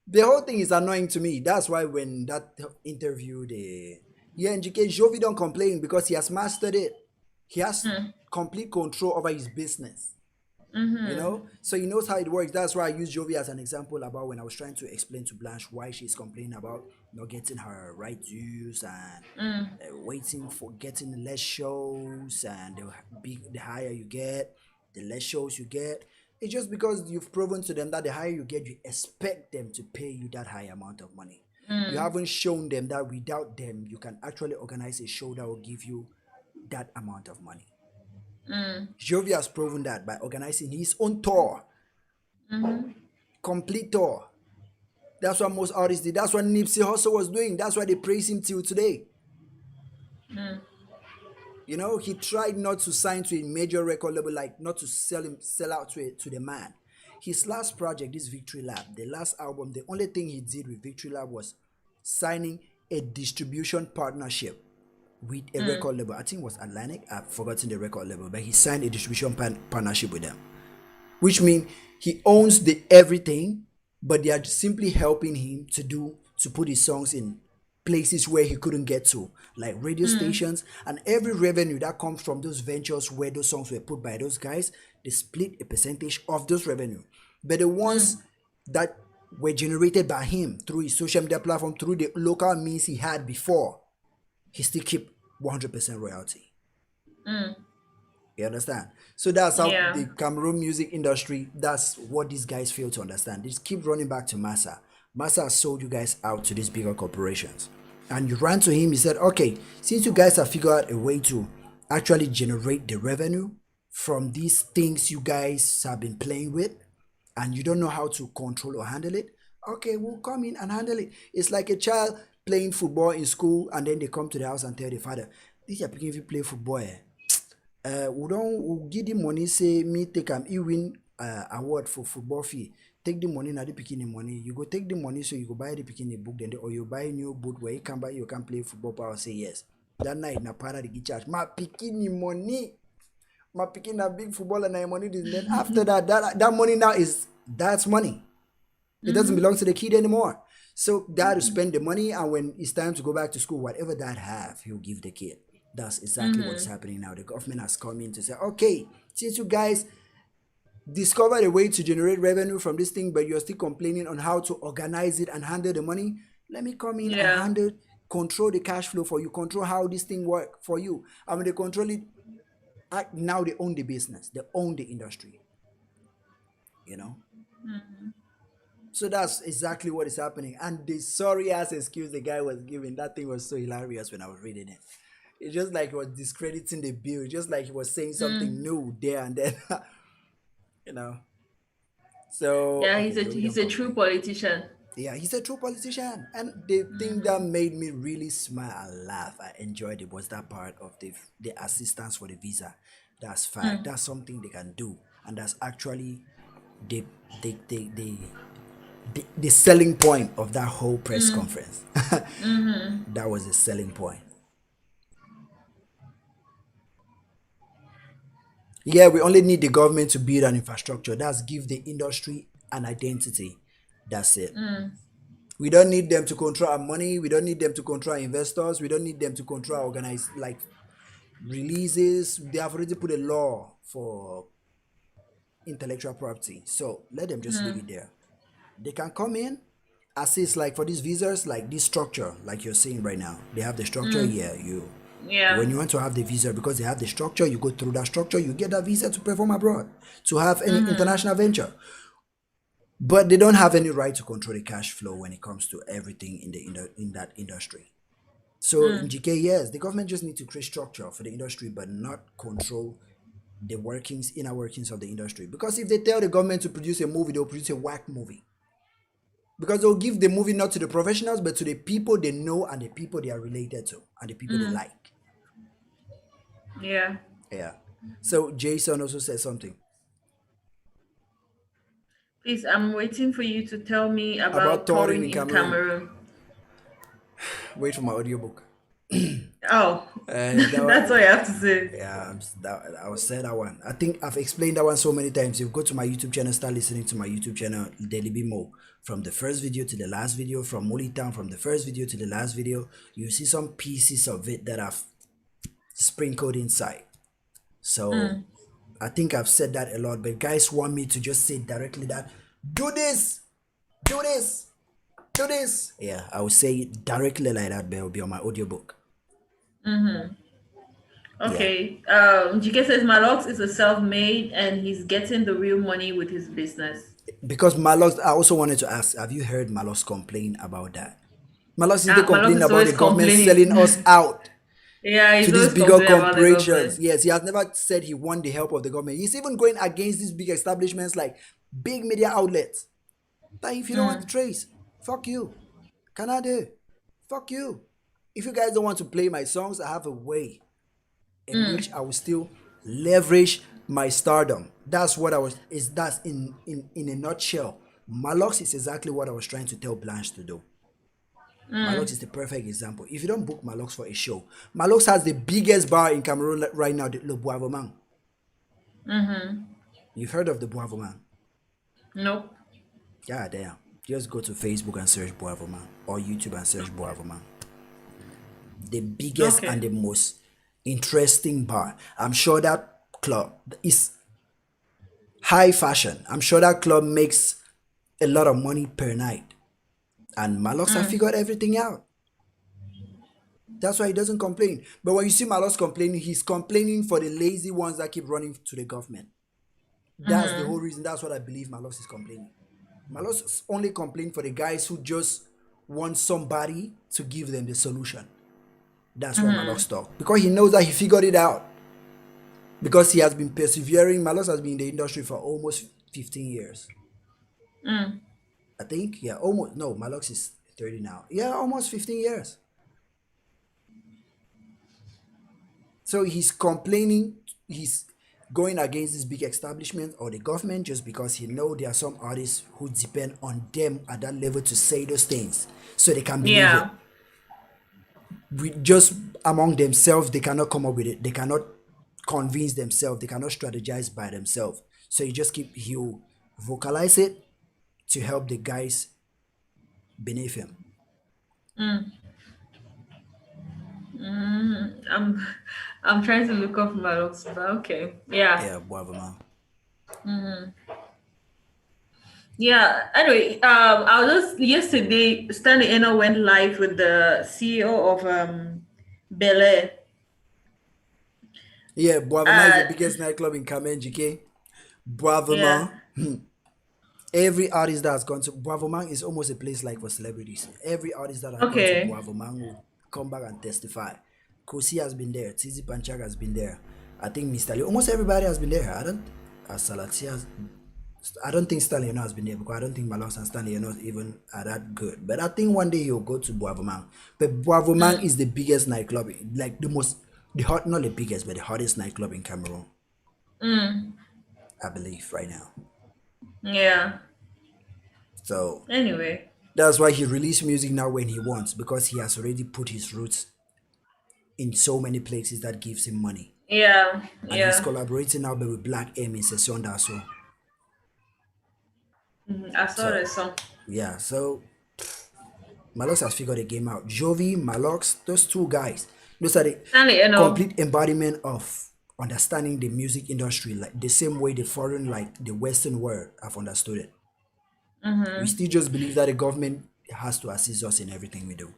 the whole thing is annoying to me. That's why when that interview, the yeah, NGK Jovi don't complain because he has mastered it. He has Mm. complete control over his business. Mm-hmm. So he knows how it works. That's why I use Jovi as an example about when I was trying to explain to Blanche why she's complaining about not getting her right dues and Mm. waiting for getting less shows, and the higher you get, the less shows you get. It's just because you've proven to them that the higher you get, you expect them to pay you that high amount of money. You Mm. haven't shown them that without them, you can actually organize a show that will give you that amount of money. Mm. Jovi has proven that by organizing his own tour, Mm-hmm. complete tour. That's what most artists did. That's what Nipsey Hussle was doing. That's why they praise him till today. Mm. He tried not to sign to a major record label, like not to sell out to the man. His last project, this Victory Lab, the last album, the only thing he did with Victory Lab was signing a distribution partnership with a Mm. record label. I think it was Atlantic. I've forgotten the record label, but he signed a distribution partnership with them, which means he owns the everything, but they are simply helping him to put his songs in places where he couldn't get to, like radio Mm. stations, and every revenue that comes from those ventures where those songs were put by those guys, they split a percentage of those revenue. But the ones Mm. that were generated by him through his social media platform, through the local means he had before, he still keep 100% royalty. Mm. You understand? So that's how Yeah. the Cameroon music industry, that's what these guys fail to understand. They just keep running back to Massa. Massa has sold you guys out to these bigger corporations. And you ran to him, he said, okay, since you guys have figured out a way to actually generate the revenue from these things you guys have been playing with, and you don't know how to control or handle it, okay, we'll come in and handle it. It's like a child playing football in school, and then they come to the house and tell the father, this is picking if you play football. We give the money, say me take am he win award for football fee, take the money na the pikin money, you go take the money, so you go buy the pikin a book, then or you buy a new boot where you can buy, you can play football. Power say yes. That night na para the charge my pikin money, my pikin na big footballer na money this. Then after that money now that's money. It doesn't Mm-hmm. belong to the kid anymore. So dad will spend the money, and when it's time to go back to school, whatever dad have, he'll give the kid. That's exactly what is Mm-hmm. happening now. The government has come in to say, okay, since you guys discovered a way to generate revenue from this thing, but you're still complaining on how to organize it and handle the money, let me come in and Yeah. control the cash flow for you, control how this thing work for you. I mean, they control it. Now they own the business, they own the industry, you know? So that's exactly what is happening. And the sorry ass excuse the guy was giving, that thing was so hilarious when I was reading it. It's just like he was discrediting the bill, just like he was saying something Mm. new there and then, you know. So, Yeah, okay, Joey he's don't a true complain. politician. Yeah, he's a true politician. And the thing that made me really smile and laugh, I enjoyed it, was that part of the assistance for the visa. That's fact. Mm. That's something they can do. And that's actually the the the the, the selling point of that whole press Mm. conference. Mm-hmm. That was the selling point. Yeah, we only need the government to build an infrastructure. That's give the industry an identity. That's it. Mm. We don't need them to control our money. We don't need them to control our investors. We don't need them to control our organize like releases. They have already put a law for intellectual property. So let them just leave Mm. it there. They can come in, assist like for these visas, like this structure, like you're saying right now. They have the structure, Mm. yeah. When Yeah. you want to have the visa, because they have the structure, you go through that structure, you get that visa to perform abroad, to have any Mm-hmm. international venture. But they don't have any right to control the cash flow when it comes to everything in that industry. So in Mm. GK, yes, the government just need to create structure for the industry, but not control the inner workings of the industry. Because if they tell the government to produce a movie, they'll produce a whack movie. Because they'll give the movie not to the professionals, but to the people they know and the people they are related to and the people they Mm. like. Yeah. Yeah. So Jason also said something. Please, I'm waiting for you to tell me About about touring touring in in Cameroon. Cameroon. Wait for my audiobook. Oh, That that's all one, you have to say. yeah, I will say that one. I think I've explained that one so many times. You go to my YouTube channel, start listening to my YouTube channel, Daily Bimo. From the first video to the last video, from Molitown, from the first video to the last video, you see some pieces of it that I've sprinkled inside. So I think I've said that a lot, but guys want me to just say directly that do this, do this, do this. Yeah, I will say it directly like that, but it will be on my audiobook. Yeah. Okay. GK says Malox is a self-made and he's getting the real money with his business. Because Malos, I also wanted to ask, have you heard Malos complain about that? Malos is the Malox complaining is about always the government complaining. selling us out Yeah, to he's these always bigger complaining about the corporations. government. Yes, he has never said he won the help of the government. He's even going against these big establishments like big media outlets. That if you don't want to trace, fuck you. Canada, fuck you. If you guys don't want to play my songs, I have a way in which I will still leverage my stardom. That's what I was is that's in a nutshell. Malox is exactly what I was trying to tell Blanche to do. Malox is the perfect example. If you don't book Malox for a show, Malox has the biggest bar in Cameroon right now, the Le Boisvement. You've heard of the Boisvement? Nope. Yeah, damn. Just go to Facebook and search Boisvement or YouTube and search Boisvement. The biggest and Okay. the most interesting bar. I'm sure that club is high fashion. I'm sure that club makes a lot of money per night. And Malox have figured everything out. That's why he doesn't complain. But when you see Malox complaining, he's complaining for the lazy ones that keep running to the government. That's the whole reason. That's what I believe Malox is complaining. Malox is only complaining for the guys who just want somebody to give them the solution. That's why Malox talk. Because he knows that he figured it out. Because he has been persevering. Malox has been in the industry for almost 15 years. I think. Yeah, almost. No, Malox is 30 now. Yeah, almost 15 years. So he's complaining, he's going against this big establishment or the government just because he know there are some artists who depend on them at that level to say those things so they can believe it. Yeah. We just among themselves they cannot come up with it. They cannot convince themselves. They cannot strategize by themselves. So you just keep he'll vocalize it to help the guys beneath him. I'm I'm trying to look up Malox, but okay. Yeah. Yeah, Boavama. Yeah. Anyway, I was just yesterday Stanley Eno went live with the CEO of Bel Air. Yeah, Boavama is the Uh biggest nightclub in Kamenjike. yeah. Boavama. Every artist that has gone to Boavomang is almost a place like for celebrities. Every artist that has gone to Okay. Boavomang will come back and testify. Kosi has been there. Tizi Panchak has been there. I think Mr. Lee, almost everybody has been there. Salati has, I don't think Stanley Eno has been there because I don't think Malos and Stanley Eno even are that good. But I think one day he'll go to Boavomang. But Boavomang is the biggest nightclub, like the most, the hot, not the biggest, but the hottest nightclub in Cameroon. I believe right now. Yeah. So Anyway. that's why he releases music now when he wants because he has already put his roots in so many places that gives him money. Yeah. And he's Yeah. collaborating now with Black M in Session so. I saw So the song. yeah, so Malox has figured the game out. Jovi, Malox, those two guys, those are the Stanley Eno. complete embodiment of understanding the music industry, like the same way the foreign, like the Western world have understood it. We still just believe that the government has to assist us in everything we do.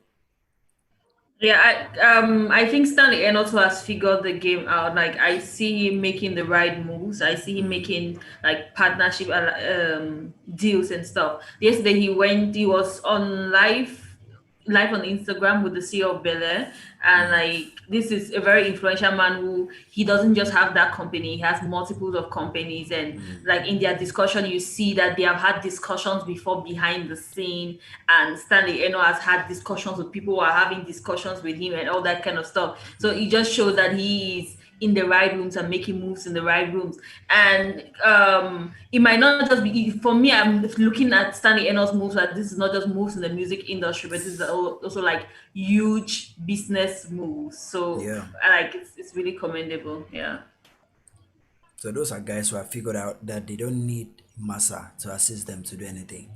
Yeah, I think Stanley Enoto has figured the game out. Like I see him making the right moves. I see him making like partnership deals and stuff. Yesterday he was on live on Instagram with the CEO of Bel Air, and like this is a very influential man who he doesn't just have that company; he has multiples of companies, and like in their discussion, you see that they have had discussions before behind the scene, and Stanley Eno has had discussions with people who are having discussions with him and all that kind of stuff. So it just shows that in the right rooms and making moves in the right rooms. And it might not just be for me. I'm looking at Stanley Eno's moves. That this is not just moves in the music industry, but this is also like huge business moves. So Yeah. I like it's really commendable. Yeah. So those are guys who have figured out that they don't need massa to assist them to do anything.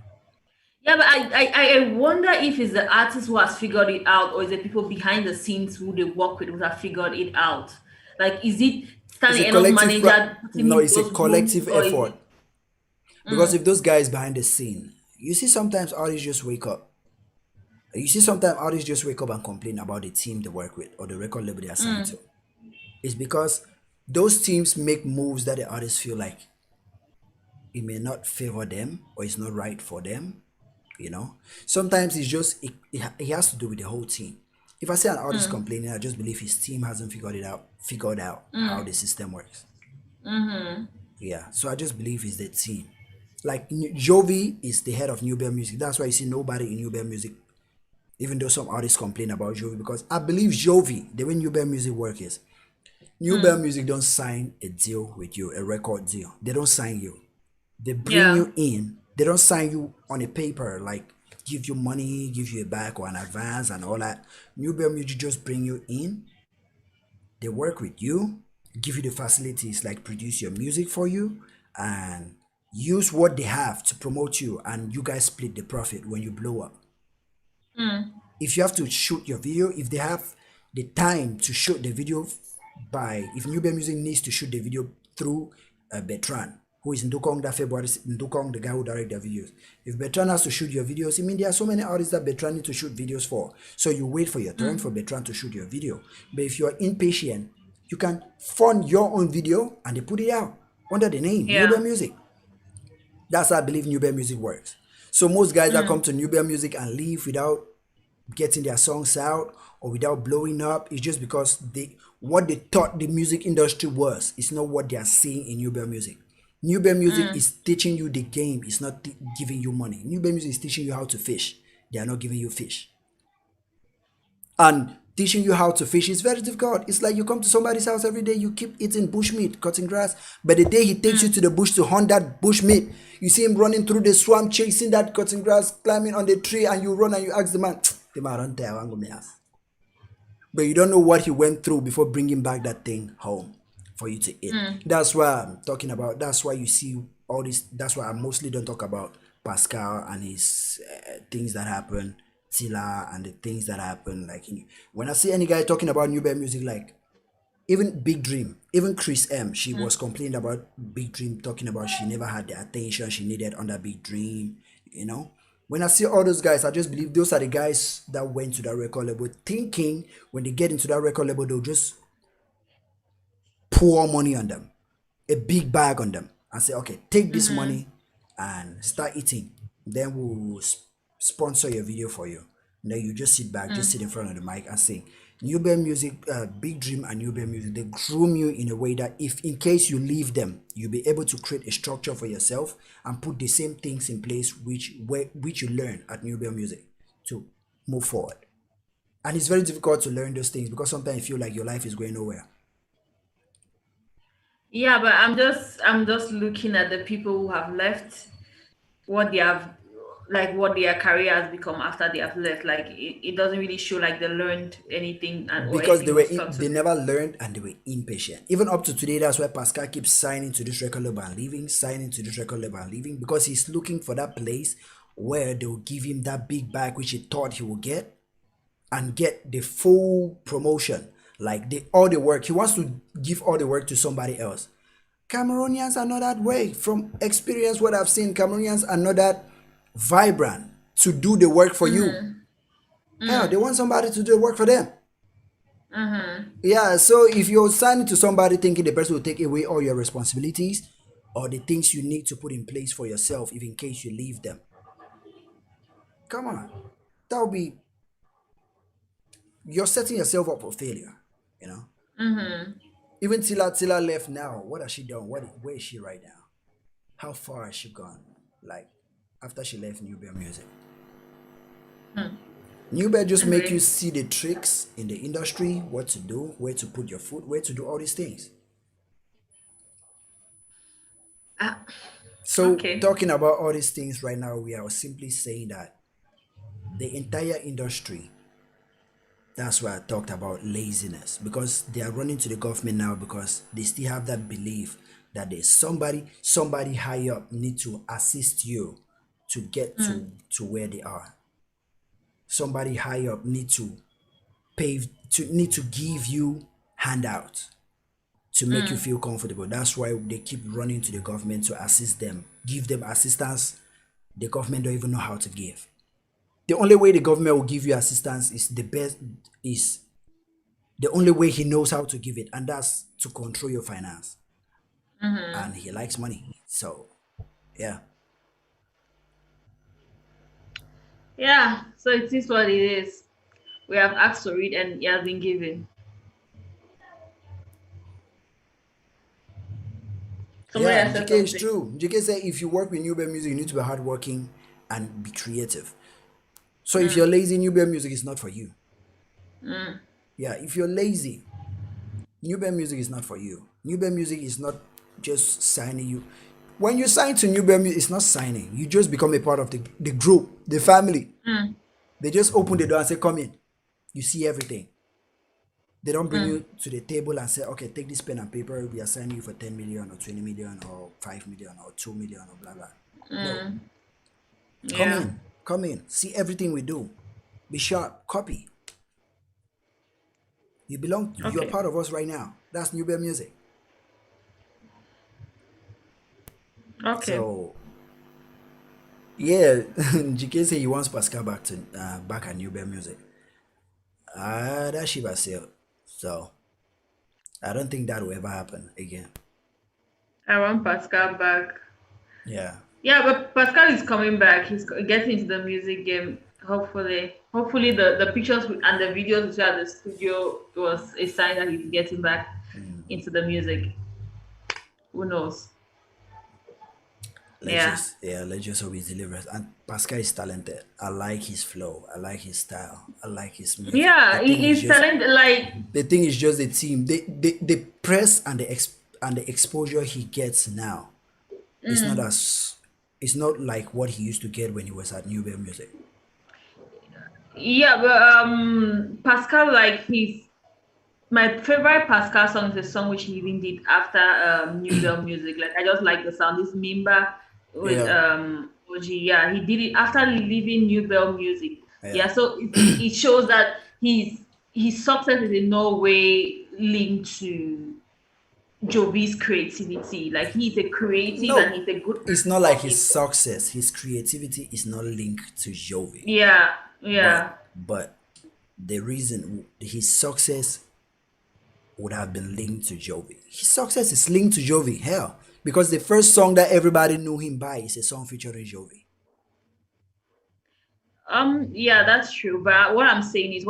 Yeah, but I wonder if it's the artist who has figured it out, or is it people behind the scenes who they work with who have figured it out? Like, is it It's a Stanley Eno's collective manager putting no, in it's a those moves, collective or is effort. it? Because if those guys behind the scene, you see sometimes artists just wake up. You see sometimes artists just wake up and complain about the team they work with or the record label they are signed to. It's because those teams make moves that the artists feel like it may not favor them or it's not right for them. You know, sometimes it's just it has to do with the whole team. If I say an artist complaining, I just believe his team hasn't figured out how the system works. Yeah, so I just believe it's the team. Like Jovi is the head of New Bear Music. That's why you see nobody in New Bear Music, even though some artists complain about Jovi, because I believe Jovi, the way New Bear Music work is, New Bear Music don't sign a deal with you, a record deal. They don't sign you. They bring Yeah. you in. They don't sign you on a paper like give you money, give you a back or an advance and all that. New Bear Music just bring you in. They work with you, give you the facilities like produce your music for you and use what they have to promote you, and you guys split the profit when you blow up. If you have to shoot your video, if they have the time to shoot the video by, if New Bear Music needs to shoot the video through Bertrand, who is Ndukong that February, Ndukong, the guy who directs their videos. If Bertrand has to shoot your videos, I mean, there are so many artists that Bertrand need to shoot videos for. So you wait for your turn for Bertrand to shoot your video. But if you are impatient, you can fund your own video and they put it out under the name New Bear Yeah. Music. That's how I believe New Bear Music works. So most guys that come to New Bear Music and leave without getting their songs out or without blowing up is just because they what they thought the music industry was is not what they are seeing in New Bear Music. New Bear Music is teaching you the game, it's not giving you money. New Bear Music is teaching you how to fish. They are not giving you fish. And teaching you how to fish is very difficult. It's like you come to somebody's house every day, you keep eating bushmeat, cutting grass, but the day he takes you to the bush to hunt that bushmeat, you see him running through the swamp, chasing that cutting grass, climbing on the tree, and you run and you ask the man run there, I want go me ask. But you don't know what he went through before bringing back that thing home for you to eat. That's why I'm talking about. That's why you see all this. That's why I mostly don't talk about Pascal and his things that happen, Tila and the things that happen. Like when I see any guy talking about New Bear Music, like even Big Dream, even Chris M, she was complaining about Big Dream, talking about she never had the attention she needed under Big Dream, you know. When I see all those guys, I just believe those are the guys that went to that record label thinking when they get into that record label, they'll just pour money on them, a big bag on them, and say, okay, take this money and start eating. Then we'll sponsor your video for you. And then you just sit back, just sit in front of the mic and sing. New Bear Music, Big Dream and New Bear Music, they groom you in a way that if in case you leave them, you'll be able to create a structure for yourself and put the same things in place which you learn at New Bear Music to move forward. And it's very difficult to learn those things because sometimes you feel like your life is going nowhere. Yeah, but I'm just looking at the people who have left, what they have, like what their career has become after they have left. Like it doesn't really show like they learned anything or Because anything was taught to they them. never learned and they were impatient. Even up to today, that's why Pascal keeps signing to this record label and leaving, signing to this record label and leaving, because he's looking for that place where they'll give him that big bag which he thought he would get and get the full promotion, like all the work. He wants to give all the work to somebody else. Cameroonians are not that way. From experience, what I've seen, Cameroonians are not that vibrant to do the work for you. Hell, they want somebody to do the work for them. Yeah, so if you're signing to somebody thinking the person will take away all your responsibilities or the things you need to put in place for yourself, if in case you leave them, come on, that would be, you're setting yourself up for failure, you know. Even Tila left now. What has she done? Where is she right now? How far has she gone? Like after she left New Bear Music. New Bed just make you Okay. see the tricks in the industry, what to do, where to put your foot, where to do all these things. Ah, So okay. talking about all these things right now, we are simply saying that the entire industry, that's why I talked about laziness, because they are running to the government now because they still have that belief that there's somebody high up need to assist you to get to where they are. Somebody high up need to give you handouts to make you feel comfortable. That's why they keep running to the government to assist them, give them assistance the government don't even know how to give. The only way the government will give you assistance is the only way he knows how to give it, and that's to control your finance. And he likes money. So yeah. Yeah. So it is what it is. We have asked for it, and it has been given. Somebody Yeah, has said GK is something. true. GK said if you work with New Bear Music, you need to be hardworking and be creative. So if you're lazy, New Bear Music is not for you. Yeah, if you're lazy, New Bear Music is not for you. New Bear Music is not just signing you. When you sign to New Bear Music, it's not signing. You just become a part of the group, the family. They just open the door and say, come in. You see everything. They don't bring you to the table and say, okay, take this pen and paper. We are signing you for 10 million or 20 million or 5 million or 2 million or blah, blah. No. Yeah. Come in. See everything we do. Be sharp. Copy. You are Okay. part of us right now. That's New Bear Music. Okay. So yeah, GK say he wants Pascal back at New Bear Music. That ship has sailed. So I don't think that will ever happen again. I want Pascal back. Yeah. Yeah, but Pascal is coming back. He's getting into the music game. Hopefully, the pictures and the videos we saw at the studio was a sign that he's getting back into the music. Who knows? Yeah, Let's just hope he delivers. And Pascal is talented. I like his flow. I like his style. I like his music. yeah. He's talented. Like, The thing is just the team. The press and and the exposure he gets now is not as it's not like what he used to get when he was at New Bear Music. yeah, but Pascal, like, he's my favorite Pascal song is a song which he even did after New Bell Music. Like, I just like the sound. This Mimba with Yeah. OG. Yeah, he did it after leaving New Bell Music. Yeah. Yeah, so it shows that his success is in no way linked to Jovi's creativity. Like, he's a creative and No, he's a good it's not like his artist. success. His creativity is not linked to Jovi. Yeah, But yeah. the reason his success would have been linked to Jovi. His success is linked to Jovi. Hell, because the first song that everybody knew him by is a song featuring Jovi. Yeah, that's true. But what I'm saying is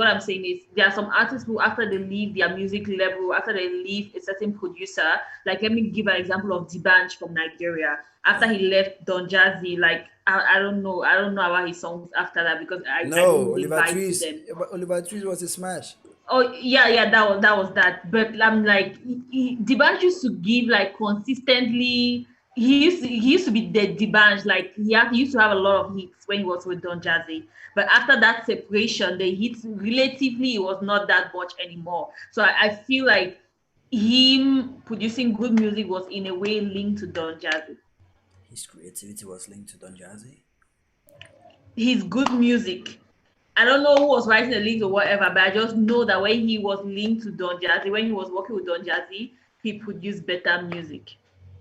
there are some artists who after they leave their music level, after they leave a certain producer, like let me give an example of Dibanj from Nigeria. After Yeah. he left Don Jazzy, like I don't know about his songs after that because I don't No, really Oliver vibe to Twist. them. But Oliver Twist was a smash. Oh yeah, yeah, that was that. But I'm like, Dibanj used to give like consistently. He used to be the Dibanj. Like he used to have a lot of hits when he was with Don Jazzy. But after that separation, the hits relatively it was not that much anymore. So I feel like him producing good music was in a way linked to Don Jazzy. His creativity was linked to Don Jazzy. His good music. I don't know who was writing the links or whatever, but I just know that when he was linked to Don Jazzy, when he was working with Don Jazzy, he produced better music.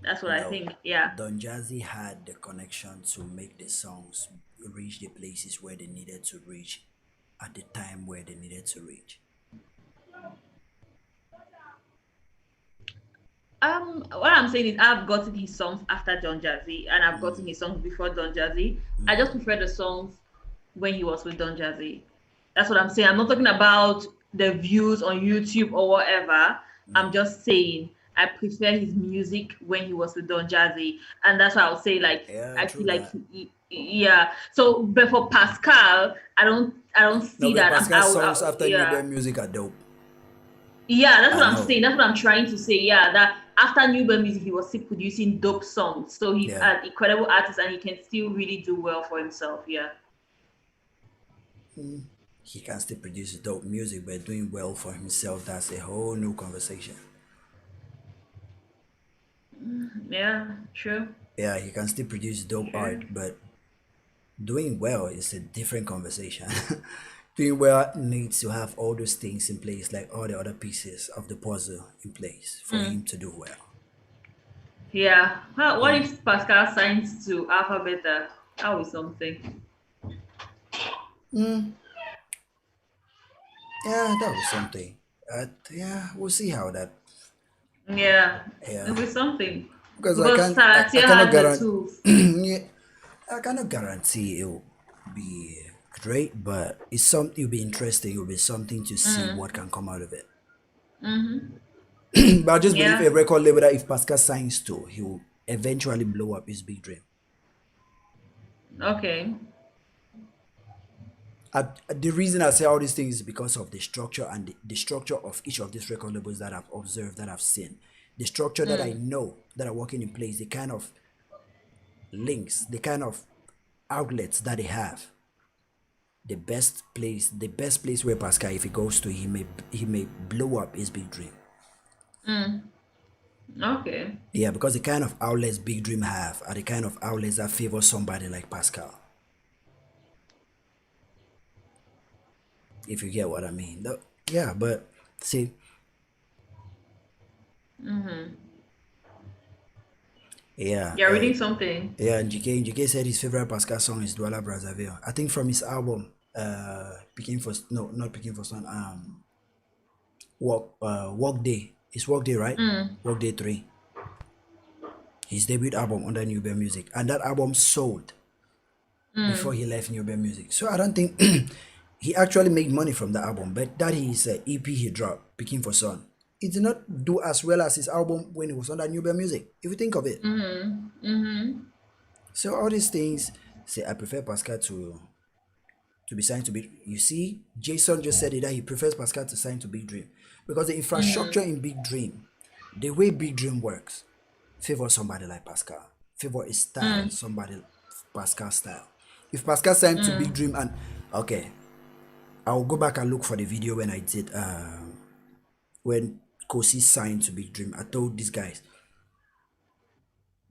That's what I No, think. Yeah. Don Jazzy had the connection to make the songs reach the places where they needed to reach at the time where they needed to reach. What I'm saying is I've gotten his songs after Don Jazzy and I've gotten his songs before Don Jazzy. I just prefer the songs when he was with Don Jazzy. That's what I'm saying. I'm not talking about the views on YouTube or whatever. I'm just saying I prefer his music when he was with Don Jazzy, and that's why I'll say like Yeah, I true feel like that. Yeah. So, but for Pascal, I don't No, see but that. Pascal's songs after New Yeah. Bear Music are dope. Yeah, that's I what I'm know. saying. That's what I'm trying to say. Yeah, that after New Bird Music, he was still producing dope songs. So he's Yeah. an incredible artist and he can still really do well for himself. Yeah. He can still produce dope music, but doing well for himself, that's a whole new conversation. Yeah, true. Yeah, he can still produce dope art, True. but doing well is a different conversation. Doing well needs to have all those things in place, like all the other pieces of the puzzle in place for Mm. him to do well. Yeah. What if Pascal signs to Alphabet? That was something. Yeah, that was something. Yeah, we'll see how that. Yeah, it Yeah, was something. because Because I Talatia cannot has the guarantee. tools. Yeah, I cannot guarantee it will be great, but it'll be interesting. It'll be something to see what can come out of it. But I just believe Yeah. a record label that if Pascal signs to, he will eventually blow up his big dream. Okay. The reason I say all these things is because of the structure and the structure of each of these record labels that I've observed, that I've seen. The structure that I know that are working in place, the kind of links, the kind of outlets that they have. The best place where Pascal, if he goes to, he may blow up his big dream. Okay. Yeah, because the kind of outlets Big Dream have are the kind of outlets that favor somebody like Pascal. If you get what I mean. Yeah, but see, yeah, You're reading something. yeah. GK said his favorite Pascal song is Douala Brazzaville. I think from his album, picking for no, not picking for son. Work Day. It's Work Day, right? Work Day 3. His debut album under New Bear Music, and that album sold before he left New Bear Music. So I don't think he actually made money from the album, but that his EP he dropped, Picking for Son, it did not do as well as his album when he was under New Bear Music, if you think of it. So all these things, say I prefer Pascal to be signed to Big. You see, Jason just said it that he prefers Pascal to sign to Big Dream because the infrastructure in Big Dream, the way Big Dream works, favor somebody like Pascal, favor his style, somebody Pascal style. If Pascal signed to Big Dream and okay, I'll go back and look for the video when I did when Kosi signed to Big Dream. I told these guys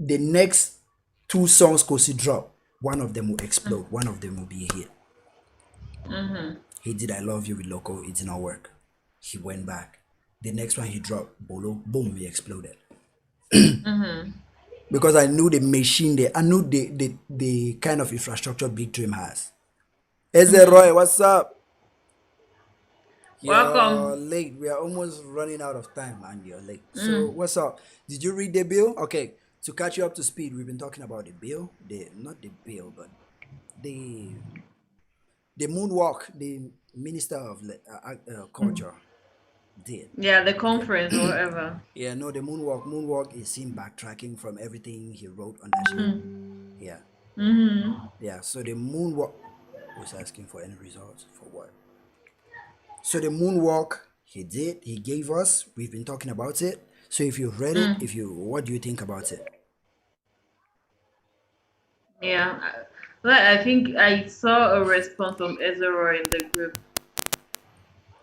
the next two songs Kosi drop, one of them will explode, one of them will be a hit. He did I Love You with Loco, it did not work. He went back. The next one he dropped, Bolo, boom, he exploded. Because I knew the machine there, I knew the kind of infrastructure Big Dream has. Eze Roy, what's up? You're Welcome. late. We are almost running out of time, and you're late. So what's up? Did you read the bill? Okay. To catch you up to speed, we've been talking about the bill. The not the bill, but the the moonwalk. The minister of culture did. Yeah, the conference or whatever. Yeah, no, the moonwalk. Moonwalk is him backtracking from everything he wrote on that shit. Yeah, yeah. So the moonwalk was asking for any results for what? So the moonwalk he did, he gave us. We've been talking about it. So if you've read it, what do you think about it? Yeah. I think I saw a response from Ezra in the group.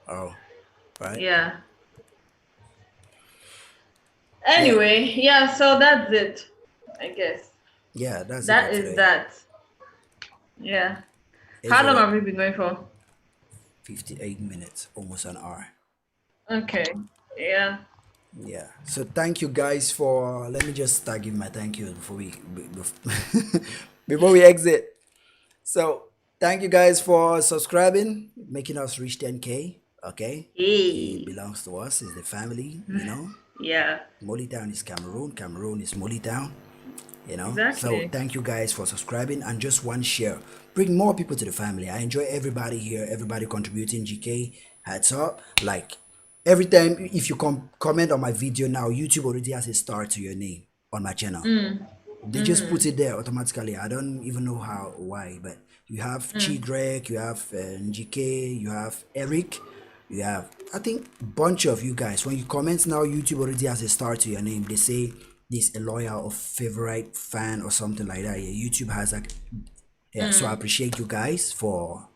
Oh, right. Yeah. Yeah, Anyway, yeah, so that's it. I guess. yeah. That's it for That is today. that. Yeah. How long Ezra, have we been going for? 58 minutes, almost an hour. Okay. Yeah. Yeah. So thank you guys for. Let me just start giving my thank you before before we exit. So thank you guys for subscribing, making us reach 10K. Okay, it Hey. belongs to us. It's the family. You know, Yeah. Molly Town is Cameroon. Cameroon is Molly Town. You know, so Exactly. thank you guys for subscribing and just one share. Bring more people to the family. I enjoy everybody here. Everybody contributing. GK, hats up. Like every time, if you comment on my video now, YouTube already has a star to your name on my channel. They just put it there automatically. I don't even know how, why, but you have Chidrek, you have GK, you have Eric, you have, I think, bunch of you guys. When you comment now, YouTube already has a star to your name. They say this a loyal or favorite fan or something like that. Yeah, YouTube has like, yeah. So I appreciate you guys for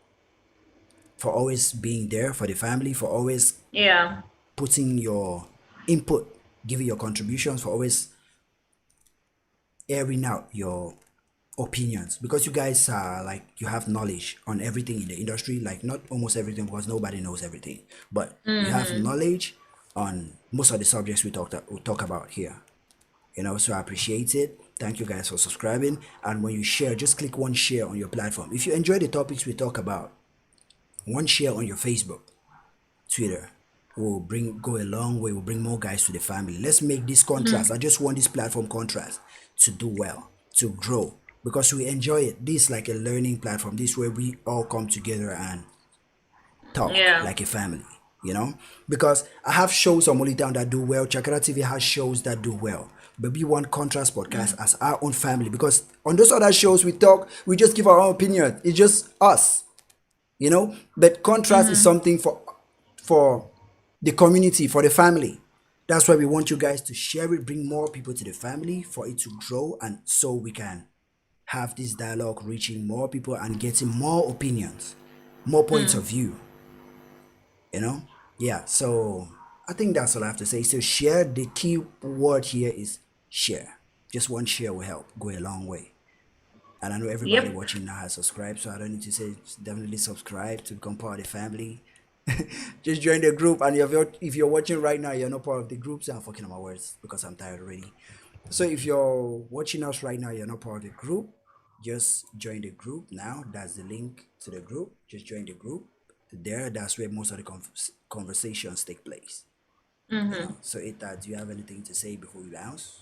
always being there for the family, for always Yeah. putting your input, giving your contributions, for always airing out your opinions, because you guys are like, you have knowledge on everything in the industry, like not almost everything, because nobody knows everything, but you have knowledge on most of the subjects we talk about here, so I appreciate it. Thank you guys for subscribing, and when you share, just click one share on your platform. If you enjoy the topics we talk about, one share on your Facebook, Twitter will go a long way, will bring more guys to the family. Let's make this contrast. I just want this platform contrast to do well, to grow, because we enjoy it. This is like a learning platform. This is where we all come together and talk Yeah. like a family, because I have shows on Molitown that do well. Chakra TV has shows that do well. But we want Contrast Podcast as our own family, because on those other shows we talk, we just give our own opinion. It's just us, but contrast is something for the community, for the family. That's why we want you guys to share it, bring more people to the family for it to grow, and so we can have this dialogue reaching more people and getting more opinions, more points of view, yeah. So I think that's all I have to say. So share, the key word here is share. Just one share will help go a long way. And I know everybody Yep. watching now has subscribed, so I don't need to say, definitely subscribe to become part of the family. Just join the group, and if you're watching right now, you're not part of the group. So I'm fucking on my words because I'm tired already. So if you're watching us right now, you're not part of the group, just join the group now. That's the link to the group. Just join the group. There, that's where most of the conversations take place. So Ita, do you have anything to say before we bounce?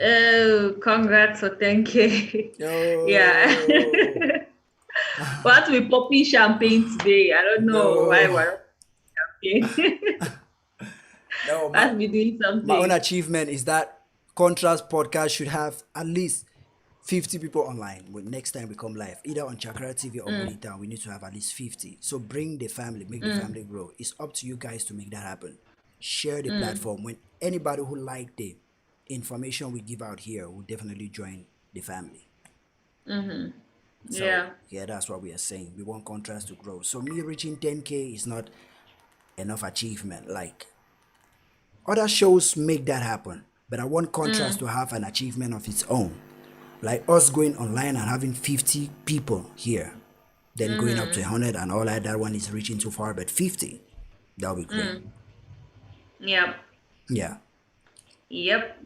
Oh, congrats for 10K. Yeah. No. What we popping champagne today? I don't know why No. we're champagne. No, Must be doing my own something. achievement is that Contrast Podcast should have at least 50 people online. When next time we come live, either on Chakra TV or Molitown, we need to have at least 50. So bring the family, make the family grow. It's up to you guys to make that happen. Share the platform. When anybody who like the information we give out here will definitely join the family. So Yeah. yeah, that's what we are saying. We want Contrast to grow. So me reaching 10K is not enough achievement. Like, other shows make that happen, but I want Contrast to have an achievement of its own. Like us going online and having 50 people here, then going up to 100 and all that one is reaching too far, but 50, that'll be great. Yep. Yeah. Yep.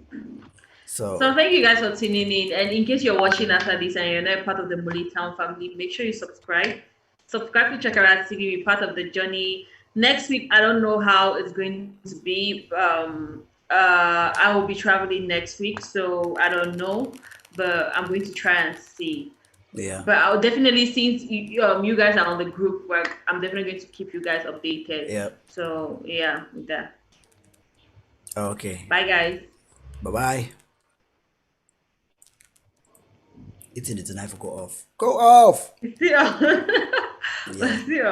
So So thank you guys for tuning in. And in case you're watching after this and you're not part of the Bully Town family, make sure you subscribe. Subscribe to Chakara TV, be part of the journey. Next week, I don't know how it's going to be. I will be traveling next week, so I don't know, but I'm going to try and see. yeah. But I'll definitely, since you guys are on the group work, I'm definitely going to keep you guys updated. Yeah. So yeah, with that. Okay. Bye guys. Bye bye. It's in the knife will go off. Go off. See you. Yeah. See you.